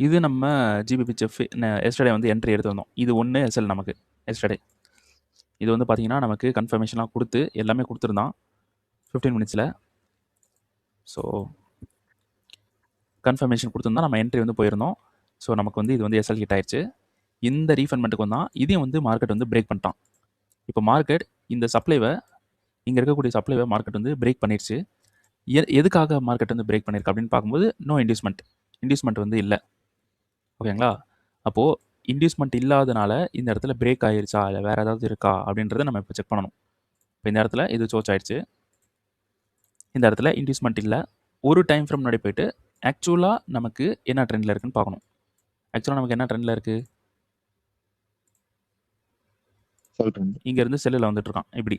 இது நம்ம GBPCF yesterday வந்து என்ட்ரி எடுத்து வந்தோம். இது 1 எஸ்எல் நமக்கு எஸ்டர்டே. இது வந்து பார்த்தீங்கன்னா, நமக்கு கன்ஃபர்மேஷன்லாம் குடுத்து எல்லாமே குடுத்துருந்தான் 15 மினிட்ஸில். ஸோ கன்ஃபர்மேஷன் குடுத்துருந்தா நம்ம என்ட்ரி வந்து போயிருந்தோம். ஸோ நமக்கு வந்து இது வந்து எஸ்எல் ஹிட் ஆயிருச்சு. இந்த ரீஃபண்ட்மெண்ட்டுக்கு வந்தான். இதையும் வந்து மார்க்கெட் வந்து பிரேக் பண்ணிட்டான். இப்போ மார்க்கெட் இந்த சப்ளைவை இங்கே இருக்கக்கூடிய சப்ளைவை மார்க்கெட் வந்து பிரேக் பண்ணிடுச்சு. எதுக்காக மார்க்கெட் வந்து பிரேக் பண்ணியிருக்கு அப்படின்னு பார்க்கும்போது நோ இன்டியூஸ்மெண்ட் வந்து இல்லை. ஓகேங்களா? அப்போது இன்டியூஸ்மெண்ட் இல்லாதனால இந்த இடத்துல பிரேக் ஆயிருச்சா இல்லை வேறு ஏதாவது இருக்கா அப்படின்றத நம்ம இப்போ செக் பண்ணணும். இப்போ இந்த இடத்துல இது சோச் ஆயிடுச்சு. இந்த இடத்துல இன்டியூஸ்மெண்ட் இல்லை. ஒரு டைம் ஃப்ரேம் முன்னாடி போயிட்டு ஆக்சுவலாக நமக்கு என்ன ட்ரெண்டில் இருக்குன்னு பார்க்கணும். ஆக்சுவலாக நமக்கு என்ன ட்ரெண்டில் இருக்குது? இங்கேருந்து செல்லில் வந்துட்டு இருக்கான் இப்படி.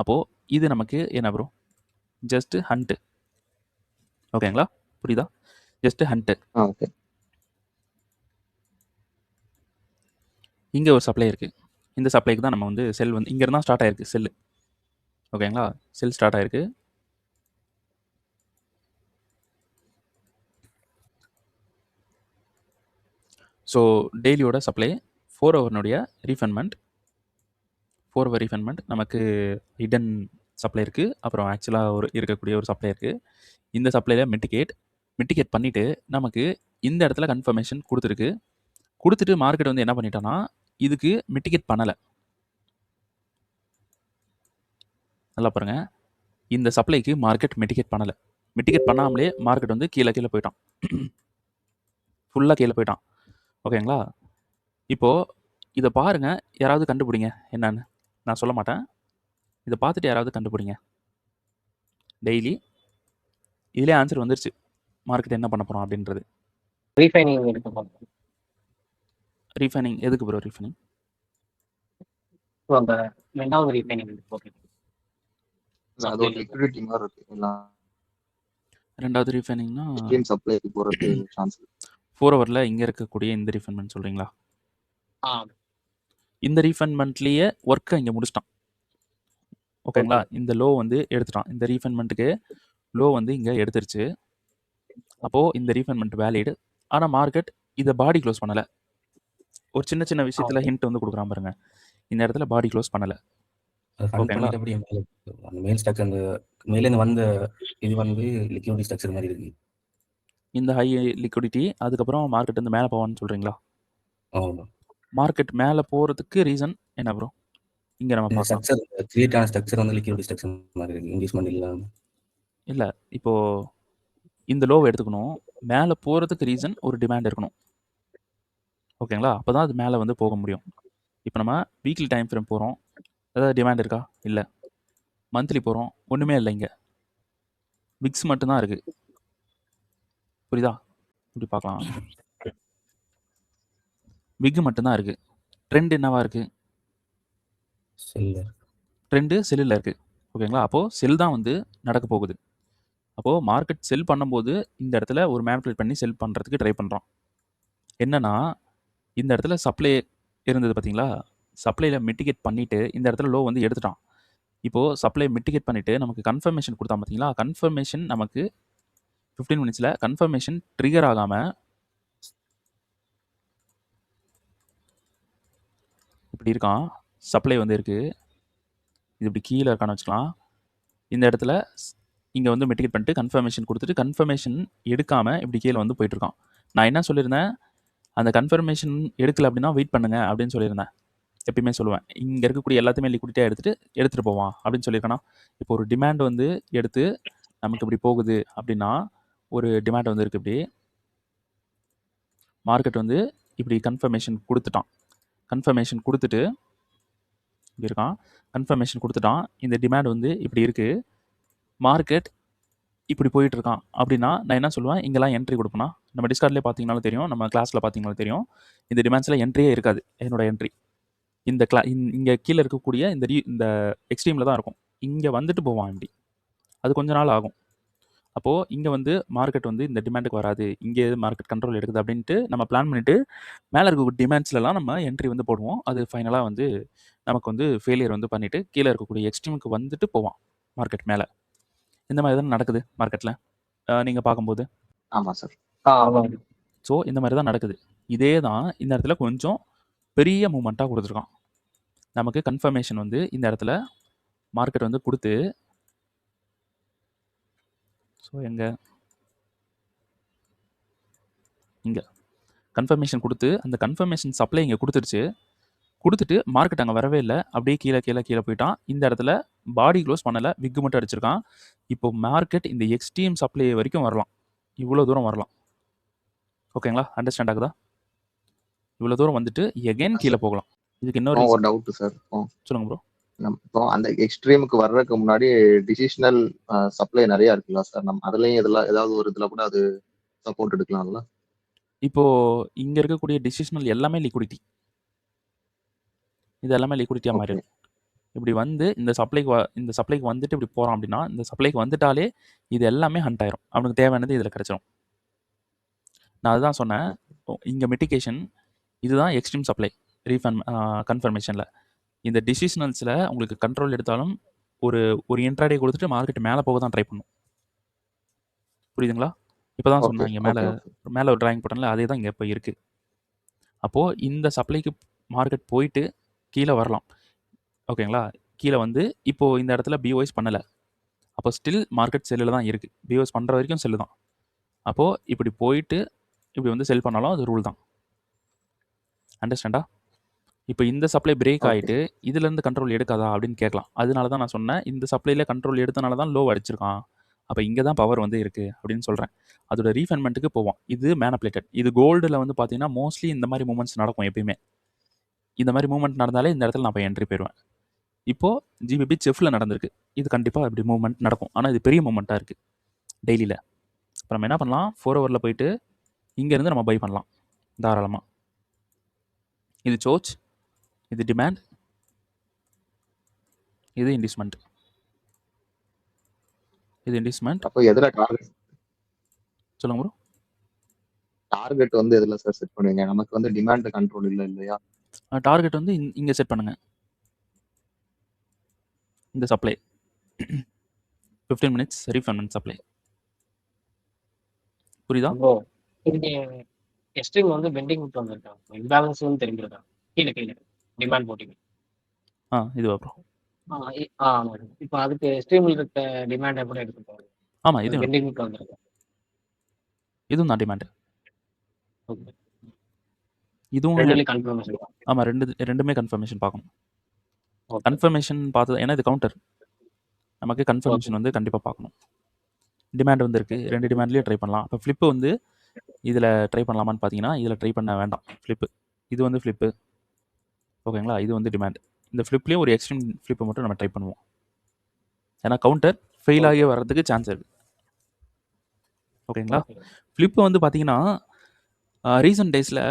அப்போது இது நமக்கு என்ன ப்ரோ? Just hunt. ஓகேங்களா? புரியுதா? Just hunt. ஓகே. இங்கே ஒரு சப்ளை இருக்குது. இந்த சப்ளைக்கு தான் நம்ம வந்து செல் வந்து இங்கே இருந்தால் ஸ்டார்ட் ஆயிருக்கு செல்லு. ஓகேங்களா? செல் ஸ்டார்ட் ஆயிருக்கு. ஸோ டெய்லியோட சப்ளை 4 ஹவர்னுடைய ரீஃபண்ட்மெண்ட் 4 ஹவர் ரீஃபண்ட்மெண்ட் நமக்கு ஹிடன் சப்ளை இருக்குது. அப்புறம் ஆக்சுவலாக இருக்கக்கூடிய ஒரு சப்ளை இருக்குது. இந்த சப்ளையில் மிட்டிகேட் பண்ணிவிட்டு நமக்கு இந்த இடத்துல கன்ஃபர்மேஷன் கொடுத்துருக்கு. கொடுத்துட்டு மார்க்கெட் வந்து என்ன பண்ணிட்டான்னா இதுக்கு மிட்டிகேட் பண்ணலை. நல்லா பாருங்கள், இந்த சப்ளைக்கு மார்க்கெட் மிட்டிகேட் பண்ணலை. மிட்டிகேட் பண்ணாமலே மார்க்கெட் வந்து கீழே போயிட்டான். ஃபுல்லாக கீழே போயிட்டான். ஓகேங்களா? இப்போது இதை பாருங்கள், யாராவது கண்டுபிடிங்க என்னன்னு. நான் சொல்ல மாட்டேன், இதை பார்த்துட்டு யாராவது கண்டுபிடிங்க. டெய்லி இதிலே ஆன்சர் வந்துருச்சு மார்க்கெட் என்ன பண்ண போகிறோம் அப்படின்றது. ரீஃபைனிங் எதுக்கு ப்ரோ? ரீஃபைனிங் ரெண்டாவது ரீஃபைனிங். அது ஒரு லிக்விடிட்டி மாதிரி இருக்கு. ரெண்டாவது ரீஃபைனிங்னா சப்ளை போறதுக்கு சான்ஸ் 4 ஹவரில் இங்கே இருக்கக்கூடிய இந்த ரீஃபண்ட்மெண்ட் சொல்கிறீங்களா? இந்த ரீஃபண்ட்மெண்ட்லேயே ஒர்க்கை இங்கே முடிச்சிட்டான். ஓகேங்களா? இந்த லோ வந்து எடுத்துட்டான். இந்த ரீஃபண்ட்மெண்ட்டுக்கு லோ வந்து இங்கே எடுத்துருச்சு. அப்போது இந்த ரீஃபண்ட்மெண்ட் வேலிடு. ஆனால் மார்க்கெட் இதை பாடி க்ளோஸ் பண்ணலை. ஒரு சின்ன விஷயத்தில் ஹிண்ட் வந்து கொடுக்குறான் பாருங்க. இந்த இடத்துல பாடி க்ளோஸ் பண்ணலை. ஓகேங்களா? மேல் ஸ்ட்ரக்சர் மேலேருந்து வந்த இது வந்து லிக்விடிட்டி ஸ்ட்ரக்சர் மாதிரி இருக்கு. இந்த ஹை லிக்விடிட்டி அதுக்கப்புறம் மார்க்கெட் வந்து மேலே போவான்னு சொல்கிறீங்களா? மார்க்கெட் மேலே போகிறதுக்கு ரீசன் என்ன ப்ரோ? இங்கே நம்ம பார்க்கலாம். ஸ்ட்ரக்சர் கிரியேட் ஆன ஸ்ட்ரக்சர் வந்து லிக்விடிட்டி ஸ்ட்ரக்சர் மாதிரி இருக்கு. இன்வெஸ்ட்மெண்ட் இல்லாமல் இல்லை. இப்போது இந்த லோவை எடுத்துக்கணும். மேலே போகிறதுக்கு ரீசன் ஒரு டிமாண்ட் இருக்கணும். ஓகேங்களா? அப்போ தான் அது மேலே வந்து போக முடியும். இப்போ நம்ம வீக்லி டைம் ஃப்ரேம் போகிறோம், ஏதாவது டிமாண்ட் இருக்கா? இல்லை. மந்த்லி போகிறோம், ஒன்றுமே இல்லை. இங்கே விக்ஸ் மட்டும்தான் இருக்குது. புரியுதா? இப்படி பார்க்கலாம். விக் மட்டும்தான் இருக்குது. ட்ரெண்ட் என்னவா இருக்குது? ட்ரெண்டு செல்லில் இருக்குது. ஓகேங்களா? அப்போது செல் தான் வந்து நடக்க போகுது. அப்போது மார்க்கெட் செல் பண்ணும்போது இந்த இடத்துல ஒரு மேனிபுலேட் பண்ணி செல் பண்ணுறதுக்கு ட்ரை பண்ணுறான். என்னன்னா இந்த இடத்துல சப்ளை இருந்தது பார்த்தீங்களா? சப்ளையில் மிட்டிகேட் பண்ணிவிட்டு இந்த இடத்துல லோ வந்து எடுத்துட்டான். இப்போது சப்ளை மிட்டிகேட் பண்ணிவிட்டு நமக்கு கன்ஃபர்மேஷன் கொடுத்தான் பார்த்தீங்களா? கன்ஃபர்மேஷன் நமக்கு 15 மினிட்ஸில் கன்ஃபர்மேஷன் ட்ரிகர் ஆகாமல் இப்படி இருக்கான். சப்ளை வந்து இருக்குது. இது இப்படி கீழே இருக்கான்னு வச்சுக்கலாம். இந்த இடத்துல இங்கே வந்து மிட்டிகேட் பண்ணிட்டு கன்ஃபர்மேஷன் கொடுத்துட்டு கன்ஃபர்மேஷன் எடுக்காமல் இப்படி கீழே வந்து போயிட்டுருக்கான். நான் என்ன சொல்லியிருந்தேன்? அந்த கன்ஃபர்மேஷன் எடுக்கலை அப்படின்னா வெயிட் பண்ணுங்க அப்படின்னு சொல்லியிருந்தேன். எப்பயுமே சொல்லுவேன், இங்கே இருக்கக்கூடிய எல்லாத்தையுமே லிக்விடிட்டியாக எடுத்துகிட்டு போவான் அப்படின்னு சொல்லியிருக்கேன்னா. இப்போ ஒரு டிமாண்ட் வந்து எடுத்து நமக்கு இப்படி போகுது அப்படின்னா, ஒரு டிமாண்ட் வந்து இருக்குது இப்படி. மார்க்கெட் வந்து இப்படி கன்ஃபர்மேஷன் கொடுத்துட்டான். கன்ஃபர்மேஷன் கொடுத்துட்டு இப்படி இருக்கான். கன்ஃபர்மேஷன் கொடுத்துட்டான். இந்த டிமாண்ட் வந்து இப்படி இருக்குது. மார்க்கெட் இப்படி போயிட்டுருக்கான் அப்படின்னா நான் என்ன சொல்லுவேன்? இங்கெல்லாம் என்ட்ரி கொடுப்பேன்னா, நம்ம டிஸ்கார்ட்லேயே பார்த்தீங்கனாலும் தெரியும், நம்ம கிளாஸில் பார்த்தீங்கனாலும் தெரியும், இந்த டிமாண்ட்ஸில் என்ட்ரியே இருக்காது. என்னோட என்ட்ரி இந்த இங்கே கீழே இருக்கக்கூடிய இந்த எக்ஸ்ட்ரீமில் தான் இருக்கும். இங்கே வந்துட்டு போவான் இப்படி. அது கொஞ்ச நாள் ஆகும். அப்போது இங்கே வந்து மார்க்கெட் வந்து இந்த டிமாண்டுக்கு வராது, இங்கே மார்க்கெட் கண்ட்ரோல் எடுக்குது அப்படின்ட்டு நம்ம பிளான் பண்ணிவிட்டு மேலே இருக்கக்கூடிய டிமாண்ட்ஸ்லாம் நம்ம என்ட்ரி வந்து போடுவோம். அது ஃபைனலாக வந்து நமக்கு வந்து ஃபெயிலியர் வந்து பண்ணிவிட்டு கீழே இருக்கக்கூடிய எக்ஸ்ட்ரீமுக்கு வந்துட்டு போவான் மார்க்கெட் மேலே. இந்த மாதிரி தான் நடக்குது மார்க்கெட்டில் நீங்கள் பார்க்கும்போது. ஆமாம் சார். ஆமாம். ஸோ இந்த மாதிரி தான் நடக்குது. இதே தான் இந்த இடத்துல கொஞ்சம் பெரிய மூமெண்ட்டாக கொடுத்துருக்கான். நமக்கு கன்ஃபர்மேஷன் வந்து இந்த இடத்துல மார்க்கெட் வந்து கொடுத்து, ஸோ எங்கே இங்கே கன்ஃபர்மேஷன் கொடுத்து அந்த கன்ஃபர்மேஷன் சப்ளை இங்கே கொடுத்துருச்சு. கொடுத்துட்டு மார்க்கெட் அங்கே வரவே இல்லை, அப்படியே கீழே கீழே கீழே போயிட்டான். இந்த இடத்துல பாடி க்ளோஸ் பண்ணலை, விக்கு மட்டும் அடிச்சிருக்கான். இப்போ மார்க்கெட் இந்த எக்ஸ்ட்ரீம் சப்ளை வரைக்கும் வரலாம், இவ்வளோ தூரம் வரலாம். ஓகேங்களா, அண்டர்ஸ்டாண்ட் ஆகுதா? இவ்வளோ தூரம் வந்துட்டு எகைன் கீழே போகலாம். இதுக்கு இன்னொரு ஒரு டவுட் சார். சொல்லுங்க ப்ரோ. இப்போ அந்த எக்ஸ்ட்ரீமுக்கு வர்றதுக்கு முன்னாடி டிசிஷனல் சப்ளை நிறைய இருக்குல்ல சார், நம்ம அதுலயும் இதெல்லாம் ஏதாவது ஒரு இதுல கூட அது சப்போர்ட் எடுக்கலாம்ல? இப்போ இங்க இருக்கக்கூடிய டிசிஷனல் எல்லாமே லிக்விடிட்டி, இது எல்லாமே லிக்விடிட்டியாக மாறிடும். இப்படி வந்து இந்த சப்ளைக்கு வந்துட்டு இப்படி போகிறான் அப்படின்னா, இந்த சப்ளைக்கு வந்துட்டாலே இது எல்லாமே ஹண்ட் ஆயிரும். அவனுக்கு தேவையானது இதில் கிடைச்சிரும். நான் அதுதான் சொன்னேன், இங்கே மிட்டிகேஷன் இதுதான் எக்ஸ்ட்ரீம் சப்ளை கன்ஃபர்மேஷனில். இந்த டிசிஷனல்ஸில் உங்களுக்கு கண்ட்ரோல் எடுத்தாலும் ஒரு இன்ட்ராடே கொடுத்துட்டு மார்க்கெட் மேலே போக தான் ட்ரை பண்ணும். புரியுதுங்களா? இப்போ தான் சொன்னேன், இங்கே மேலே ஒரு டிராயிங் போட்டோம்ல, அதே தான் இங்கே இப்போ இருக்குது. அப்போது இந்த சப்ளைக்கு மார்க்கெட் போயிட்டு கீழே வரலாம். ஓகேங்களா, கீழே வந்து இப்போது இந்த இடத்துல பிஓஎஸ் பண்ணலை, அப்போ ஸ்டில் மார்க்கெட் செல்லில் தான் இருக்குது. பிஓஎஸ் பண்ணுற வரைக்கும் செல்லு தான். அப்போது இப்படி போயிட்டு இப்படி வந்து செல் பண்ணாலும் அது ரூல் தான். அண்டர்ஸ்டாண்டா? இப்போ இந்த சப்ளை பிரேக் ஆகிட்டு இதுலேருந்து கண்ட்ரோல் எடுக்காதா அப்படின்னு கேட்கலாம். அதனால தான் நான் சொன்னேன், இந்த சப்ளையில் கண்ட்ரோல் எடுத்தனால தான் லோ அடிச்சிருக்கான், அப்போ இங்கே தான் பவர் வந்து இருக்குது அப்படின்னு சொல்கிறேன். அதோட ரீஃபைன்மெண்ட்டுக்கு போவோம். இது மேனிபுலேட்டட். இது கோல்டில் வந்து பார்த்தீங்கன்னா மோஸ்ட்லி இந்த மாதிரி மூமெண்ட்ஸ் நடக்கும். எப்பயுமே இந்த மாதிரி மூமெண்ட் நடந்தாலே இந்த இடத்துல நான் போய் என்ட்ரி போயிடுவேன். இப்போது ஜிபிபி செஃப்பில் நடந்திருக்கு, இது கண்டிப்பாக இப்படி மூவ்மெண்ட் நடக்கும். ஆனால் இது பெரிய மூமெண்ட்டாக இருக்குது டெய்லியில். இப்போ நம்ம என்ன பண்ணலாம், 4 ஹவரில் போயிட்டு இங்கேருந்து நம்ம பை பண்ணலாம் தாராளமாக. இது சோச், இது டிமாண்ட், இது இண்டிஸ்மெண்ட், இது இண்டிஸ்மெண்ட். அப்போ எதில் டார்கெட்? சொல்லுங்க ப்ரோ. டார்கெட் வந்து எதில் சார் செட் பண்ணுவீங்க? நமக்கு வந்து டிமாண்ட் கண்ட்ரோல் இல்லை இல்லையா? டார்கெட் வந்து இங்கே செட் பண்ணுங்க, இந்த சப்ளை 15 மினிட்ஸ் ரீஃபைன்மெண்ட் சப்ளை. புரியுதா? எக்ஸ்ட்ரீம் வந்து பெண்டிங் விட்டு வந்திருக்காங்க, இம்பேலன்ஸ் தெரிஞ்சிருக்காங்க. கீழே கீழே டிமாண்ட் போட்டிங்க. இதுவா ப்ரோ? இப்போ அதுக்கு எக்ஸ்ட்ரீமில் இருக்க டிமாண்ட் எப்படி எடுத்துப்பாங்க? ஆமாம், இது பெண்டிங் விட்டு வந்திருக்காங்க. இதுவும் தான் டிமாண்ட். ஓகே, இதுவும் ரெண்டுலேயும் கன்ஃபர்மேஷன். ஆமாம், ரெண்டுமே கன்ஃபர்மேஷன் பார்க்கணும். ஓகே, கன்ஃபர்மேஷன் பார்த்தது ஏன்னா இது கவுண்டர், நமக்கு கன்ஃபர்மேஷன் வந்து கண்டிப்பாக பார்க்கணும். டிமாண்ட் வந்து இருக்குது, ரெண்டு டிமாண்ட்லேயும் ட்ரை பண்ணலாம். இப்போ ஃப்ளிப்பு வந்து இதில் ட்ரை பண்ணலாமான்னு பார்த்தீங்கன்னா இதில் ட்ரை பண்ண வேண்டாம். ஃப்ளிப்பு இது வந்து ஃப்ளிப்பு, ஓகேங்களா, இது வந்து டிமாண்ட். இந்த ஃப்ளிப்லேயும் ஒரு எக்ஸ்ட்ரீம் ஃப்ளிப்பை மட்டும் நம்ம ட்ரை பண்ணுவோம். ஏன்னா கவுண்டர் ஃபெயில் ஆகி வர்றதுக்கு சான்ஸ் இருக்குது. ஓகேங்களா, ஃப்ளிப்பு வந்து பார்த்தீங்கன்னா ரீசன்ட் டேஸில்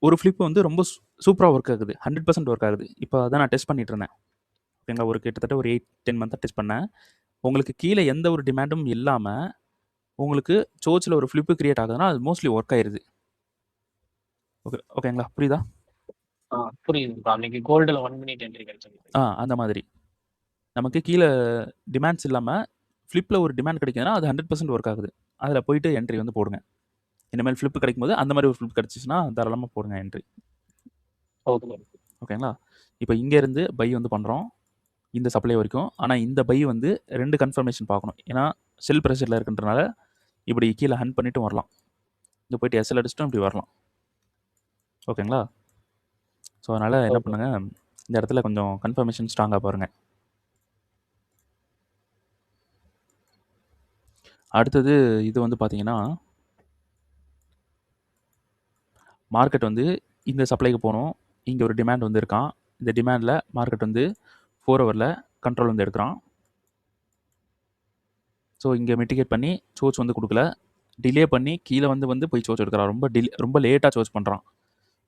ஒரு ஃப்ளிப்பு வந்து ரொம்ப சூப்பராக ஒர்க் ஆகுது, 100% ஒர்க் ஆகுது. இப்போ அதான் நான் டெஸ்ட் பண்ணிட்டு இருந்தேன். ஓகேங்களா, ஒரு கிட்டத்தட்ட ஒரு 8-10 மந்த்தாக டெஸ்ட் பண்ணேன். உங்களுக்கு கீழே எந்த ஒரு டிமாண்டும் இல்லாமல் உங்களுக்கு சோச்சில் ஒரு ஃப்ளிப்பு கிரியேட் ஆகுதுன்னா அது மோஸ்ட்லி ஒர்க் ஆயிடுது. ஓகேங்களா, புரியுதா? புரியுது. அன்னைக்கு கோல்டில் 1 மினிட் என்ட்ரி கிடைச்சது. அந்த மாதிரி நமக்கு கீழே டிமாண்ட்ஸ் இல்லாமல் ஃப்ளிப்பில் ஒரு டிமாண்ட் கிடைக்குதுன்னா அது 100% ஒர்க் ஆகுது. அதில் போயிட்டு என்ட்ரி வந்து போடுங்க. இனிமேல் ஃப்ளிப்பு கிடைக்கும் போது அந்த மாதிரி ஒரு ஃப்ளிப் கிடச்சிச்சுன்னா தாராளமாக போடுங்க என்ட்ரி. ஓகேங்களா, இப்போ இங்கேருந்து பை வந்து பண்ணுறோம் இந்த சப்ளை வரைக்கும். ஆனால் இந்த பை வந்து 2 கன்ஃபர்மேஷன் பார்க்கணும். ஏன்னா செல் ப்ரெஷரில் இருக்குன்றனால இப்படி கீழே ஹண்ட் பண்ணிட்டும் வரலாம், இங்கே போய்ட்டு எஸ்எல் அடிச்சிட்டும் இப்படி வரலாம். ஓகேங்களா, ஸோ அதனால் என்ன பண்ணுங்கள், இந்த இடத்துல கொஞ்சம் கன்ஃபர்மேஷன் ஸ்ட்ராங்காக பாருங்கள். அடுத்தது இது வந்து பார்த்தீங்கன்னா மார்க்கெட் வந்து இந்த சப்ளைக்கு போகணும். இங்கே ஒரு டிமாண்ட் வந்து இருக்கான். இந்த டிமாண்டில் மார்க்கெட் வந்து 4 ஹவரில் கண்ட்ரோல் வந்து எடுக்கிறான். ஸோ இங்கே மிட்டிகேட் பண்ணி சோச் வந்து கொடுக்கல, டிலே பண்ணி கீழே வந்து போய் சோச் எடுக்கிறான். ரொம்ப லேட்டாக சோச் பண்ணுறான்.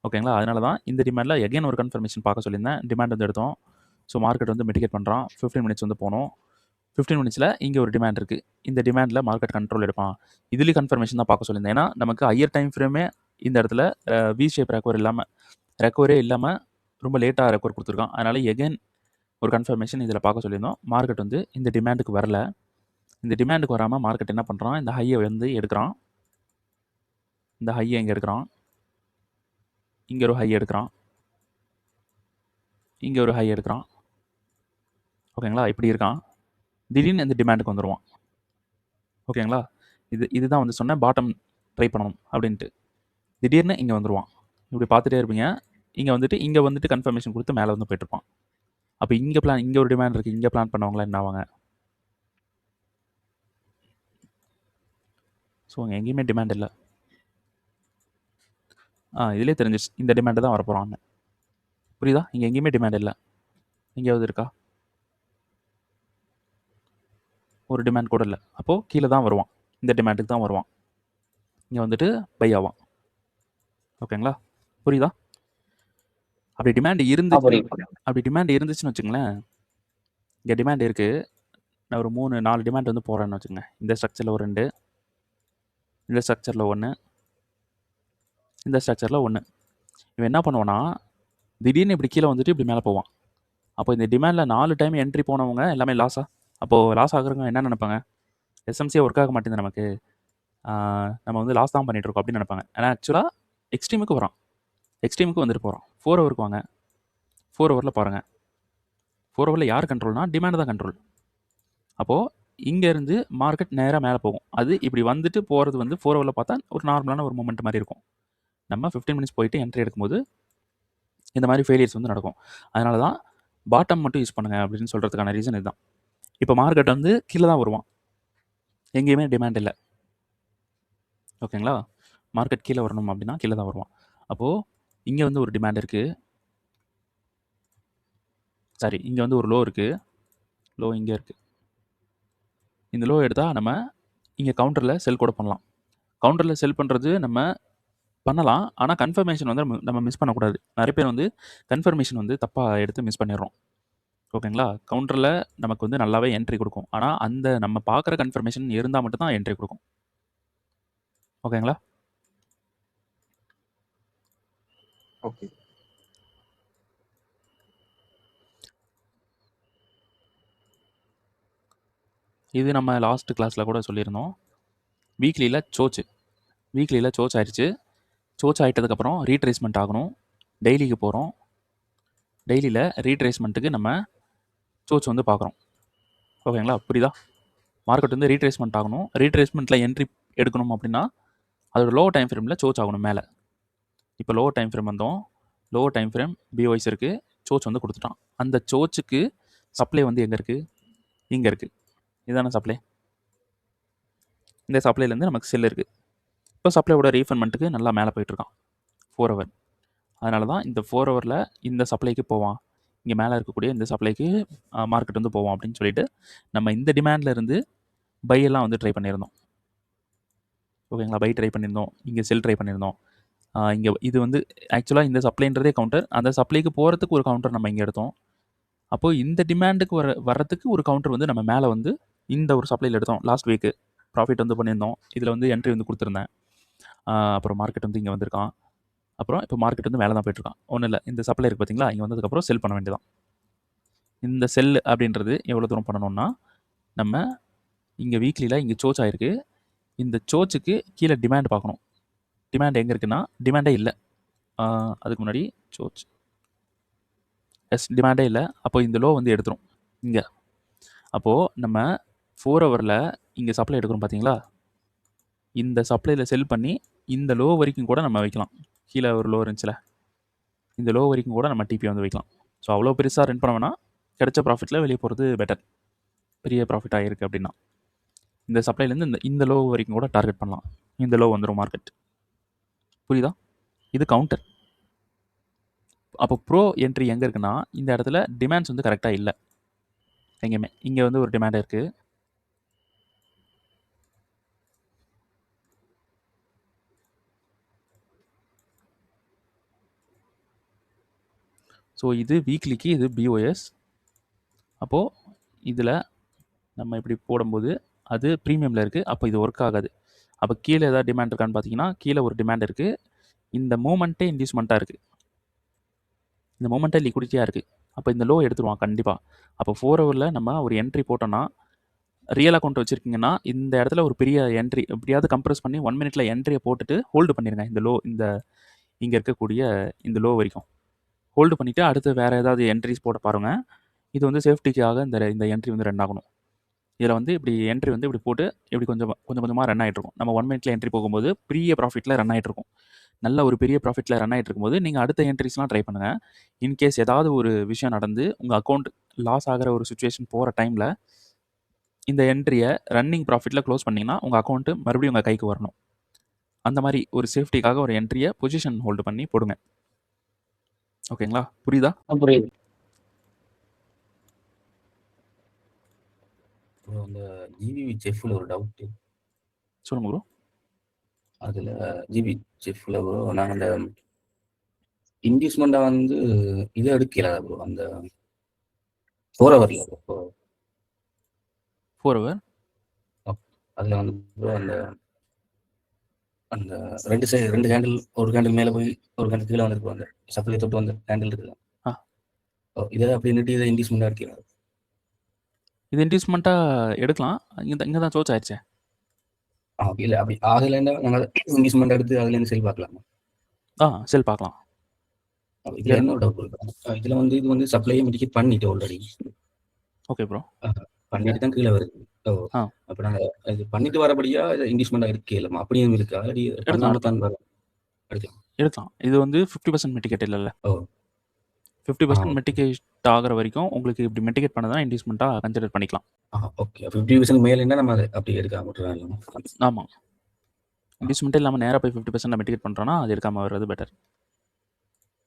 ஓகேங்களா, அதனால தான் இந்த டிமாண்டில் எகைன் ஒரு கன்ஃபர்மேஷன் பார்க்க சொல்லியிருந்தேன். டிமாண்ட் வந்து எடுத்தோம். ஸோ மார்க்கெட் வந்து மிட்டிகேட் பண்ணுறான். 15 மினிட்ஸ் வந்து போனோம். 15 மினிட்ஸில் இங்கே ஒரு டிமாண்ட் இருக்குது. இந்த டிமாண்டில் மார்க்கெட் கண்ட்ரோல் எடுப்பான். இதுலேயும் கன்ஃபர்மேஷன் தான் பார்க்க சொல்லியிருந்தேன். ஏன்னா நமக்கு ஹையர் டைம் ஃப்ரேமே இந்த இடத்துல வி ஷேப் ரெக்கவரே இல்லாமல் ரொம்ப லேட்டாக ரெக்கவர் கொடுத்துருக்கான். அதனால் எகைன் ஒரு கன்ஃபர்மேஷன் இதில் பார்க்க சொல்லியிருந்தோம். மார்க்கெட் வந்து இந்த டிமாண்டுக்கு வரல. இந்த டிமாண்டுக்கு வராமல் மார்க்கெட் என்ன பண்ணுறான், இந்த ஹையை வந்து எடுக்கிறான். இந்த ஹையை இங்கே எடுக்கிறான், இங்கே ஒரு ஹை எடுக்கிறான், இங்கே ஒரு ஹை எடுக்கிறான். ஓகேங்களா? இப்படி இருக்கான். திடீர்னு இந்த டிமாண்டுக்கு வந்துடுவான். ஓகேங்களா? இதுதான் வந்து சொன்னேன் பாட்டம் ட்ரை பண்ணணும் அப்படின்ட்டு. திடீர்னு இங்கே வந்துடுவான். இப்படி பார்த்துட்டே இருப்பீங்க. இங்கே வந்துட்டு கன்ஃபர்மேஷன் கொடுத்து மேலே வந்து போயிட்டுருப்பான். அப்போ இங்கே ஒரு டிமாண்ட் இருக்குது. இங்கே பிளான் பண்ணவங்களாம் என்ன ஆவாங்க? ஸோ அங்கே எங்கேயுமே டிமாண்ட் இல்லை. இதிலே தெரிஞ்சிச்சு இந்த டிமாண்டு தான் வரப்போகிறாங்க. புரியுதா? இங்கே எங்கேயுமே டிமாண்ட் இல்லை. எங்கேயாவது இருக்கா? ஒரு டிமாண்ட் கூட இல்லை. அப்போது கீழே தான் வருவான். இந்த டிமாண்டுக்கு தான் வருவான். இங்கே வந்துட்டு பை ஆவான். ஓகேங்களா? புரியுதா? அப்படி டிமாண்ட் இருந்துச்சுன்னு வச்சுங்களேன். இங்கே டிமாண்ட் இருக்குது. நான் ஒரு 3-4 டிமாண்ட் வந்து போடுறேன்னு வச்சுங்க. இந்த ஸ்ட்ரக்சரில் ஒரு 2, இந்த ஸ்ட்ரக்சரில் 1, இந்த ஸ்ட்ரக்சரில் 1. இவன் என்ன பண்ணுவான்னா திடீர்னு இப்படி கீழே வந்துட்டு இப்படி மேலே போவான். அப்போ இந்த டிமாண்டில் 4 டைம் என்ட்ரி போனவங்க எல்லாமே லாஸா? அப்போது லாஸ் ஆகுறவங்க என்ன நினைப்பாங்க? எஸ்எம்சியே ஒர்க் ஆக மாட்டேங்குது நமக்கு, நம்ம வந்து லாஸ் தான் பண்ணிகிட்ருக்கோம் அப்படின்னு நினைப்பாங்க. ஆனால் ஆக்சுவலாக எக்ஸ்ட்ரீமுக்கு வரான். எக்ஸ்ட்ரீமுக்கு வந்துட்டு போகிறான். 4 ஹவருக்கு வாங்க. 4 ஹவரில் பாருங்கள். 4 ஹவரில் யார் கண்ட்ரோல்னா டிமாண்ட் தான் கண்ட்ரோல். அப்போது இங்கேருந்து மார்க்கெட் நேராக மேலே போகும். அது இப்படி வந்துட்டு போகிறது வந்து 4 ஹவரில் பார்த்தா ஒரு நார்மலான ஒரு மூமெண்ட் மாதிரி இருக்கும். நம்ம 15 மினிட்ஸ் போயிட்டு என்ட்ரி எடுக்கும்போது இந்த மாதிரி ஃபெயிலியர்ஸ் வந்து நடக்கும். அதனால தான் பாட்டம் மட்டும் யூஸ் பண்ணுங்கள் அப்படின்னு சொல்கிறதுக்கான ரீசன் இதுதான். இப்போ மார்க்கெட் வந்து கீழே தான் வருவான். எங்கேயுமே டிமாண்ட் இல்லை. ஓகேங்களா? மார்க்கெட் கீழே வரணும் அப்படின்னா கீழே தான் வருவான். அப்போது இங்கே வந்து ஒரு டிமாண்ட் இருக்குது. சாரி, இங்கே வந்து ஒரு லோ இருக்குது. லோ இங்கே இருக்குது. இந்த லோ எடுத்தால் நம்ம இங்கே கவுண்டரில் செல் கூட பண்ணலாம். கவுண்டரில் செல் பண்ணுறது நம்ம பண்ணலாம். ஆனால் கன்ஃபர்மேஷன் வந்து நம்ம மிஸ் பண்ணக்கூடாது. நிறைய பேர் வந்து கன்ஃபர்மேஷன் வந்து தப்பாக எடுத்து மிஸ் பண்ணிடுறோம். ஓகேங்களா? கவுண்டரில் நமக்கு வந்து நல்லாவே என்ட்ரி கொடுக்கும். ஆனால் அந்த நம்ம பார்க்குற கன்ஃபர்மேஷன் இருந்தால் மட்டும்தான் என்ட்ரி கொடுக்கும். ஓகேங்களா? ஓகே. இது நம்ம லாஸ்ட் கிளாஸில் கூட சொல்லியிருந்தோம். வீக்லியில் சோச் ஆயிடுச்சு. சோச் ஆகிட்டதுக்கப்புறம் ரீட்ரேஸ்மெண்ட் ஆகணும். டெய்லிக்கு போகிறோம். டெய்லியில் ரீட்ரேஸ்மெண்ட்டுக்கு நம்ம சோச் வந்து பார்க்குறோம். ஓகேங்களா? புரியுதா? மார்க்கெட் வந்து ரீட்ரேஸ்மெண்ட் ஆகணும். ரீட்ரேஸ்மெண்ட்டில் என்ட்ரி எடுக்கணும் அப்படின்னா அதோட லோ டைம் ஃப்ரேமில் சோச் ஆகணும் மேலே. இப்போ லோ டைம் ஃப்ரேம் வந்தோம். லோ டைம் ஃப்ரேம் பிஓஐஸ் இருக்குது. சோச் வந்து கொடுத்துட்டான். அந்த சோச்சுக்கு சப்ளை வந்து எங்கே இருக்குது? இங்கே இருக்குது. இதுதானே சப்ளை. இந்த சப்ளைலேருந்து நமக்கு செல் இருக்குது. இப்போ சப்ளையோட ரீஃபண்ட்மெண்ட்டுக்கு நல்லா மேலே போயிட்டுருக்கான் 4 ஹவர். அதனால தான் இந்த 4 ஹவரில் இந்த சப்ளைக்கு போவான். இங்கே மேலே இருக்கக்கூடிய இந்த சப்ளைக்கு மார்க்கெட் வந்து போவோம் அப்படின்னு சொல்லிட்டு நம்ம இந்த டிமாண்டில் இருந்து பையெல்லாம் வந்து ட்ரை பண்ணியிருந்தோம். ஓகேங்களா? பை ட்ரை பண்ணியிருந்தோம். இங்கே செல் ட்ரை பண்ணியிருந்தோம். இங்கே இது வந்து ஆக்சுவலாக இந்த சப்ளைன்றதே கவுண்டர். அந்த சப்ளைக்கு போகிறதுக்கு ஒரு கவுண்டர் நம்ம இங்கே எடுத்தோம். அப்போது இந்த டிமாண்டுக்கு வர்றதுக்கு ஒரு கவுண்டர் வந்து நம்ம மேலே வந்து இந்த ஒரு சப்ளையில் எடுத்தோம். லாஸ்ட் வீக்கு ப்ராஃபிட் வந்து பண்ணியிருந்தோம். இதில் வந்து என்ட்ரி வந்து கொடுத்துருந்தேன். அப்புறம் மார்க்கெட் வந்து இங்கே வந்திருக்கான். அப்புறம் இப்போ மார்க்கெட் வந்து மேலே தான் போயிட்டுருக்கான். ஒன்றும் இல்லை, இந்த சப்ளை இருக்குது பார்த்தீங்களா? இங்கே வந்ததுக்கப்புறம் செல் பண்ண வேண்டியதான். இந்த செல் அப்படின்றது எவ்வளோ தூரம் பண்ணணும்னா நம்ம இங்கே வீக்லியில் இங்கே சோச் ஆகிருக்கு. இந்த சோச்சுக்கு கீழே டிமாண்ட் பார்க்கணும். டிமாண்ட் எங்கே இருக்குன்னா டிமாண்டே இல்லை. அதுக்கு முன்னாடி சோச் டிமாண்டே இல்லை. அப்போ இந்த லோ வந்து எடுத்துரும் இங்கே. அப்போது நம்ம 4 ஹவரில் இங்கே சப்ளை எடுக்கிறோம் பார்த்தீங்களா? இந்த சப்ளையில் செல் பண்ணி இந்த லோ வரைக்கும் கூட நம்ம வைக்கலாம். கீழே ஒரு லோ இருந்துச்சுல, இந்த லோ வரைக்கும் கூட நம்ம டிபி வந்து வைக்கலாம். ஸோ அவ்வளோ பெருசாக ரன் பண்ண வேணாம். கிடைச்ச ப்ராஃபிட்டில் வெளியே போகிறது பெட்டர். பெரிய ப்ராஃபிட் ஆகிருக்கு அப்படின்னா இந்த சப்ளைலேருந்து இந்த லோ வரைக்கும் கூட டார்கெட் பண்ணலாம். இந்த லோ வந்துடும் மார்க்கெட். புரியுதா? இது கவுண்டர். அப்போ ப்ரோ என்ட்ரி எங்கே இருக்குன்னா இந்த இடத்துல டிமாண்ட்ஸ் வந்து கரெக்டாக இல்லை எங்கேயுமே. இங்கே வந்து ஒரு டிமாண்ட் இருக்குது. ஸோ இது வீக்லிக்கு இது பிஓஎஸ். அப்போது இதில் நம்ம இப்படி போடும்போது அது ப்ரீமியமில் இருக்குது. அப்போ இது ஒர்க் ஆகாது. அப்போ கீழே ஏதாவது டிமாண்ட் இருக்கான்னு பார்த்தீங்கன்னா கீழே ஒரு டிமாண்ட் இருக்குது. இந்த மூமெண்ட்டே இன்டியூஸ்மெண்ட்டாக இருக்குது. இந்த மூமெண்ட்டே லிக்விடிட்டியாக இருக்குது. அப்போ இந்த லோ எடுத்துருவான் கண்டிப்பாக. அப்போ 4 ஹவரில் நம்ம ஒரு என்ட்ரி போட்டோன்னா ரியல் அக்கவுண்ட் வச்சிருக்கீங்கன்னா, இந்த இடத்துல ஒரு பெரிய என்ட்ரி எப்படியாவது கம்ப்ரஸ் பண்ணி 1 மினிட்ல என்ட்ரிய போட்டுட்டு ஹோல்டு பண்ணிருங்க. இந்த இங்க இருக்கக்கூடிய இந்த லோ வரைக்கும். ஹோல்டு பண்ணிட்டு அடுத்து வேற ஏதாவது என்ட்ரிஸ் போட பாருங்க. இது வந்து சேஃப்டிக்காக இந்த என்ட்ரி வந்து ரன் ஆகணும். இதில் வந்து இப்படி என்ட்ரி வந்து இப்படி போட்டு இப்படி கொஞ்சம் கொஞ்சம் கொஞ்சமாக ரன் ஆகிட்டு இருக்கும். நம்ம 1 மினிட்ல என்ட்ரி போகும்போது பெரிய ப்ராஃபிட்டில் ரன் ஆகிட்டு இருக்கும். நல்ல ஒரு பெரிய ப்ராஃபிட்டில் ரன் ஆகிட்டு இருக்கும்போது நீங்கள் அடுத்த என்ட்ரிஸ்லாம் ட்ரை பண்ணுங்கள். இன்கேஸ் ஏதாவது ஒரு விஷயம் நடந்து உங்கள் அக்கௌண்ட் லாஸ் ஆகிற ஒரு சுச்சுவேஷன் போகிற டைமில் இந்த என்ட்ரியை ரன்னிங் ப்ராஃபிட்டில் க்ளோஸ் பண்ணிங்கன்னா உங்கள் அக்கௌண்ட்டு மறுபடியும் உங்கள் கைக்கு வரணும். அந்த மாதிரி ஒரு சேஃப்டிக்காக ஒரு என்ட்ரியை பொசிஷன் ஹோல்டு பண்ணி போடுங்க. ஓகேங்களா? புரியுதா? புரியுது. ப்ரோ அந்த ஜிபிவி செஃப்ல ஒரு டவுட். சொல்லுங்க ப்ரோ. அதில் ஜிபி செஃப்ல ப்ரோ நாங்கள் அந்த இன்வெஸ்ட்மெண்ட்டை வந்து இதை எடுக்கல ப்ரோ, அந்த 4 ஹவரில் ப்ரோ. 4 ஹவர் அதில் வந்து ப்ரோ அந்த அந்த ரெண்டு ஹேண்டில், ஒரு ஹேண்டில் மேலே போய் ஒரு ஹேண்டில் கீழே வந்துருக்கு, அந்த சப்ளை தொட்டு வந்து ஹேண்டில் இருக்குல்ல. இதை அப்படின்ட்டு இதை இன்வெஸ்ட்மெண்ட்டாக எடுக்கலாம். இது இன்வெஸ்ட்மெண்ட்டாக எடுக்கலாம். இங்கே தான் சோச் ஆயிடுச்சே. இல்லை அப்படி அதுலேருந்து நாங்கள் இன்வெஸ்ட்மெண்ட் எடுத்து அதுலேருந்து செல் பார்க்கலாமா? செல் பார்க்கலாம். இதில் என்ன டவுட் இருக்கு, இதில் வந்து இது வந்து சப்ளையை மிட்டிகேட் பண்ணிட்டு ஆல்ரெடி. Okay bro. பண்ணிட்டு தான் கீழே வருது. அப்போ நாங்கள் இது பண்ணிட்டு வரபடியா இதை இன்வெஸ்ட்மெண்ட்டாக எடுக்கலாமா? அப்படியும் இருக்கா? பண்ணாமல் தான் எடுக்கலாம். இது வந்து 50% மிட்டிகேட் இல்லைல்ல. 50% ஓகே. மிட்டிகேட் ஆகிற வரைக்கும் உங்களுக்கு இப்படி மிட்டிகேட் பண்ணதான் இன்வெஸ்ட்மெண்ட்டாக கன்சிடர் பண்ணிக்கலாம். ஓகே. 50% மேலே என்ன நம்ம அதை அப்படி எடுக்காம விட்டுறலாம். ஆமாம். இன்வெஸ்ட்மெண்ட்டே இல்லாமல் நேராக போய் 50% மிட்டிகேட் பண்ணுறோன்னா அது எடுக்காமல் வர்றது பெட்டர்.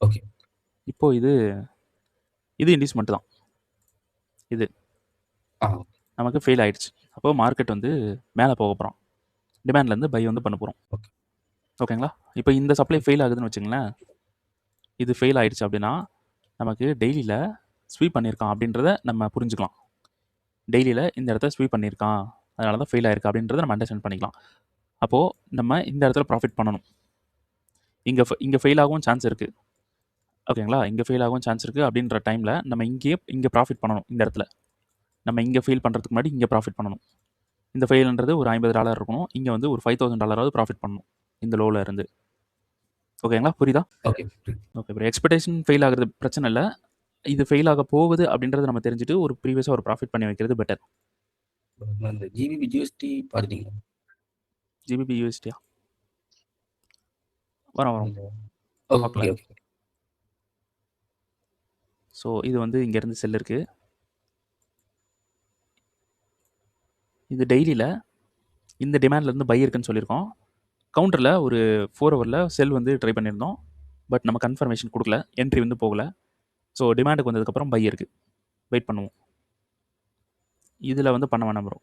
ஓகே. இப்போது இது இன்வெஸ்ட்மெண்ட் தான். இது நமக்கு ஃபெயில் ஆயிடுச்சு. அப்போது மார்க்கெட் வந்து மேலே போக போகிறோம். டிமாண்ட்லேருந்து பை வந்து பண்ண போகிறோம். ஓகேங்களா? இப்போ இந்த சப்ளை ஃபெயில் ஆகுதுன்னு வச்சுங்களேன். இது ஃபெயில் ஆயிடுச்சு அப்படின்னா நமக்கு டெய்லியில் ஸ்வீப் பண்ணியிருக்கான் அப்படின்றத நம்ம புரிஞ்சுக்கலாம். டெய்லியில் இந்த இடத்த ஸ்வீப் பண்ணியிருக்கான், அதனால தான் ஃபெயில் ஆயிருக்கு அப்படின்றத நம்ம அண்டர்ஸ்டாண்ட் பண்ணிக்கலாம். அப்போது நம்ம இந்த இடத்துல ப்ராஃபிட் பண்ணணும். இங்கே ஃபெயில் ஆகவும் சான்ஸ் இருக்குது. ஓகேங்களா? இங்கே ஃபெயில் ஆகவும் சான்ஸ் இருக்குது அப்படின்ற டைமில் நம்ம இங்கே ப்ராஃபிட் பண்ணணும். இந்த இடத்துல நம்ம இங்கே ஃபெயில் பண்ணுறதுக்கு முன்னாடி இங்கே ப்ராஃபிட் பண்ணணும். இந்த ஃபெயில்ன்றது ஒரு $50 இருக்கணும். இங்கே வந்து ஒரு $5,000 ப்ராஃபிட் பண்ணணும் இந்த லோவில் இருந்து. ஓகேங்களா? புரியுதா? Okay. Okay bro. Expectation fail ஆகிறது பிரச்சனை இல்லை. இது ஃபெயில் ஆக போகுது அப்படின்றத நம்ம தெரிஞ்சுட்டு ஒரு ப்ரீவியஸாக ஒரு ப்ராஃபிட் பண்ணி வைக்கிறது பெட்டர். அந்த ஜிபிபி ஜிஎஸ்டி பார்த்துட்டீங்களா? ஜிபிபி யூஎஸ்டியா? வரோம். ஓகே. ஸோ இது வந்து இங்கேருந்து செல் இருக்குது. இது டெய்லியில் இந்த டிமாண்ட்லேருந்து பை இருக்குன்னு சொல்லியிருக்கோம். கவுண்டரில் ஒரு 4 ஹவரில் செல் வந்து ட்ரை பண்ணியிருந்தோம். பட் நம்ம கன்ஃபர்மேஷன் கொடுக்கல, என்ட்ரி வந்து போகலை. ஸோ டிமாண்டுக்கு வந்ததுக்கப்புறம் பை இருக்குது. வெயிட் பண்ணுவோம். இதில் வந்து பண்ண வேணாம் ப்ரோ.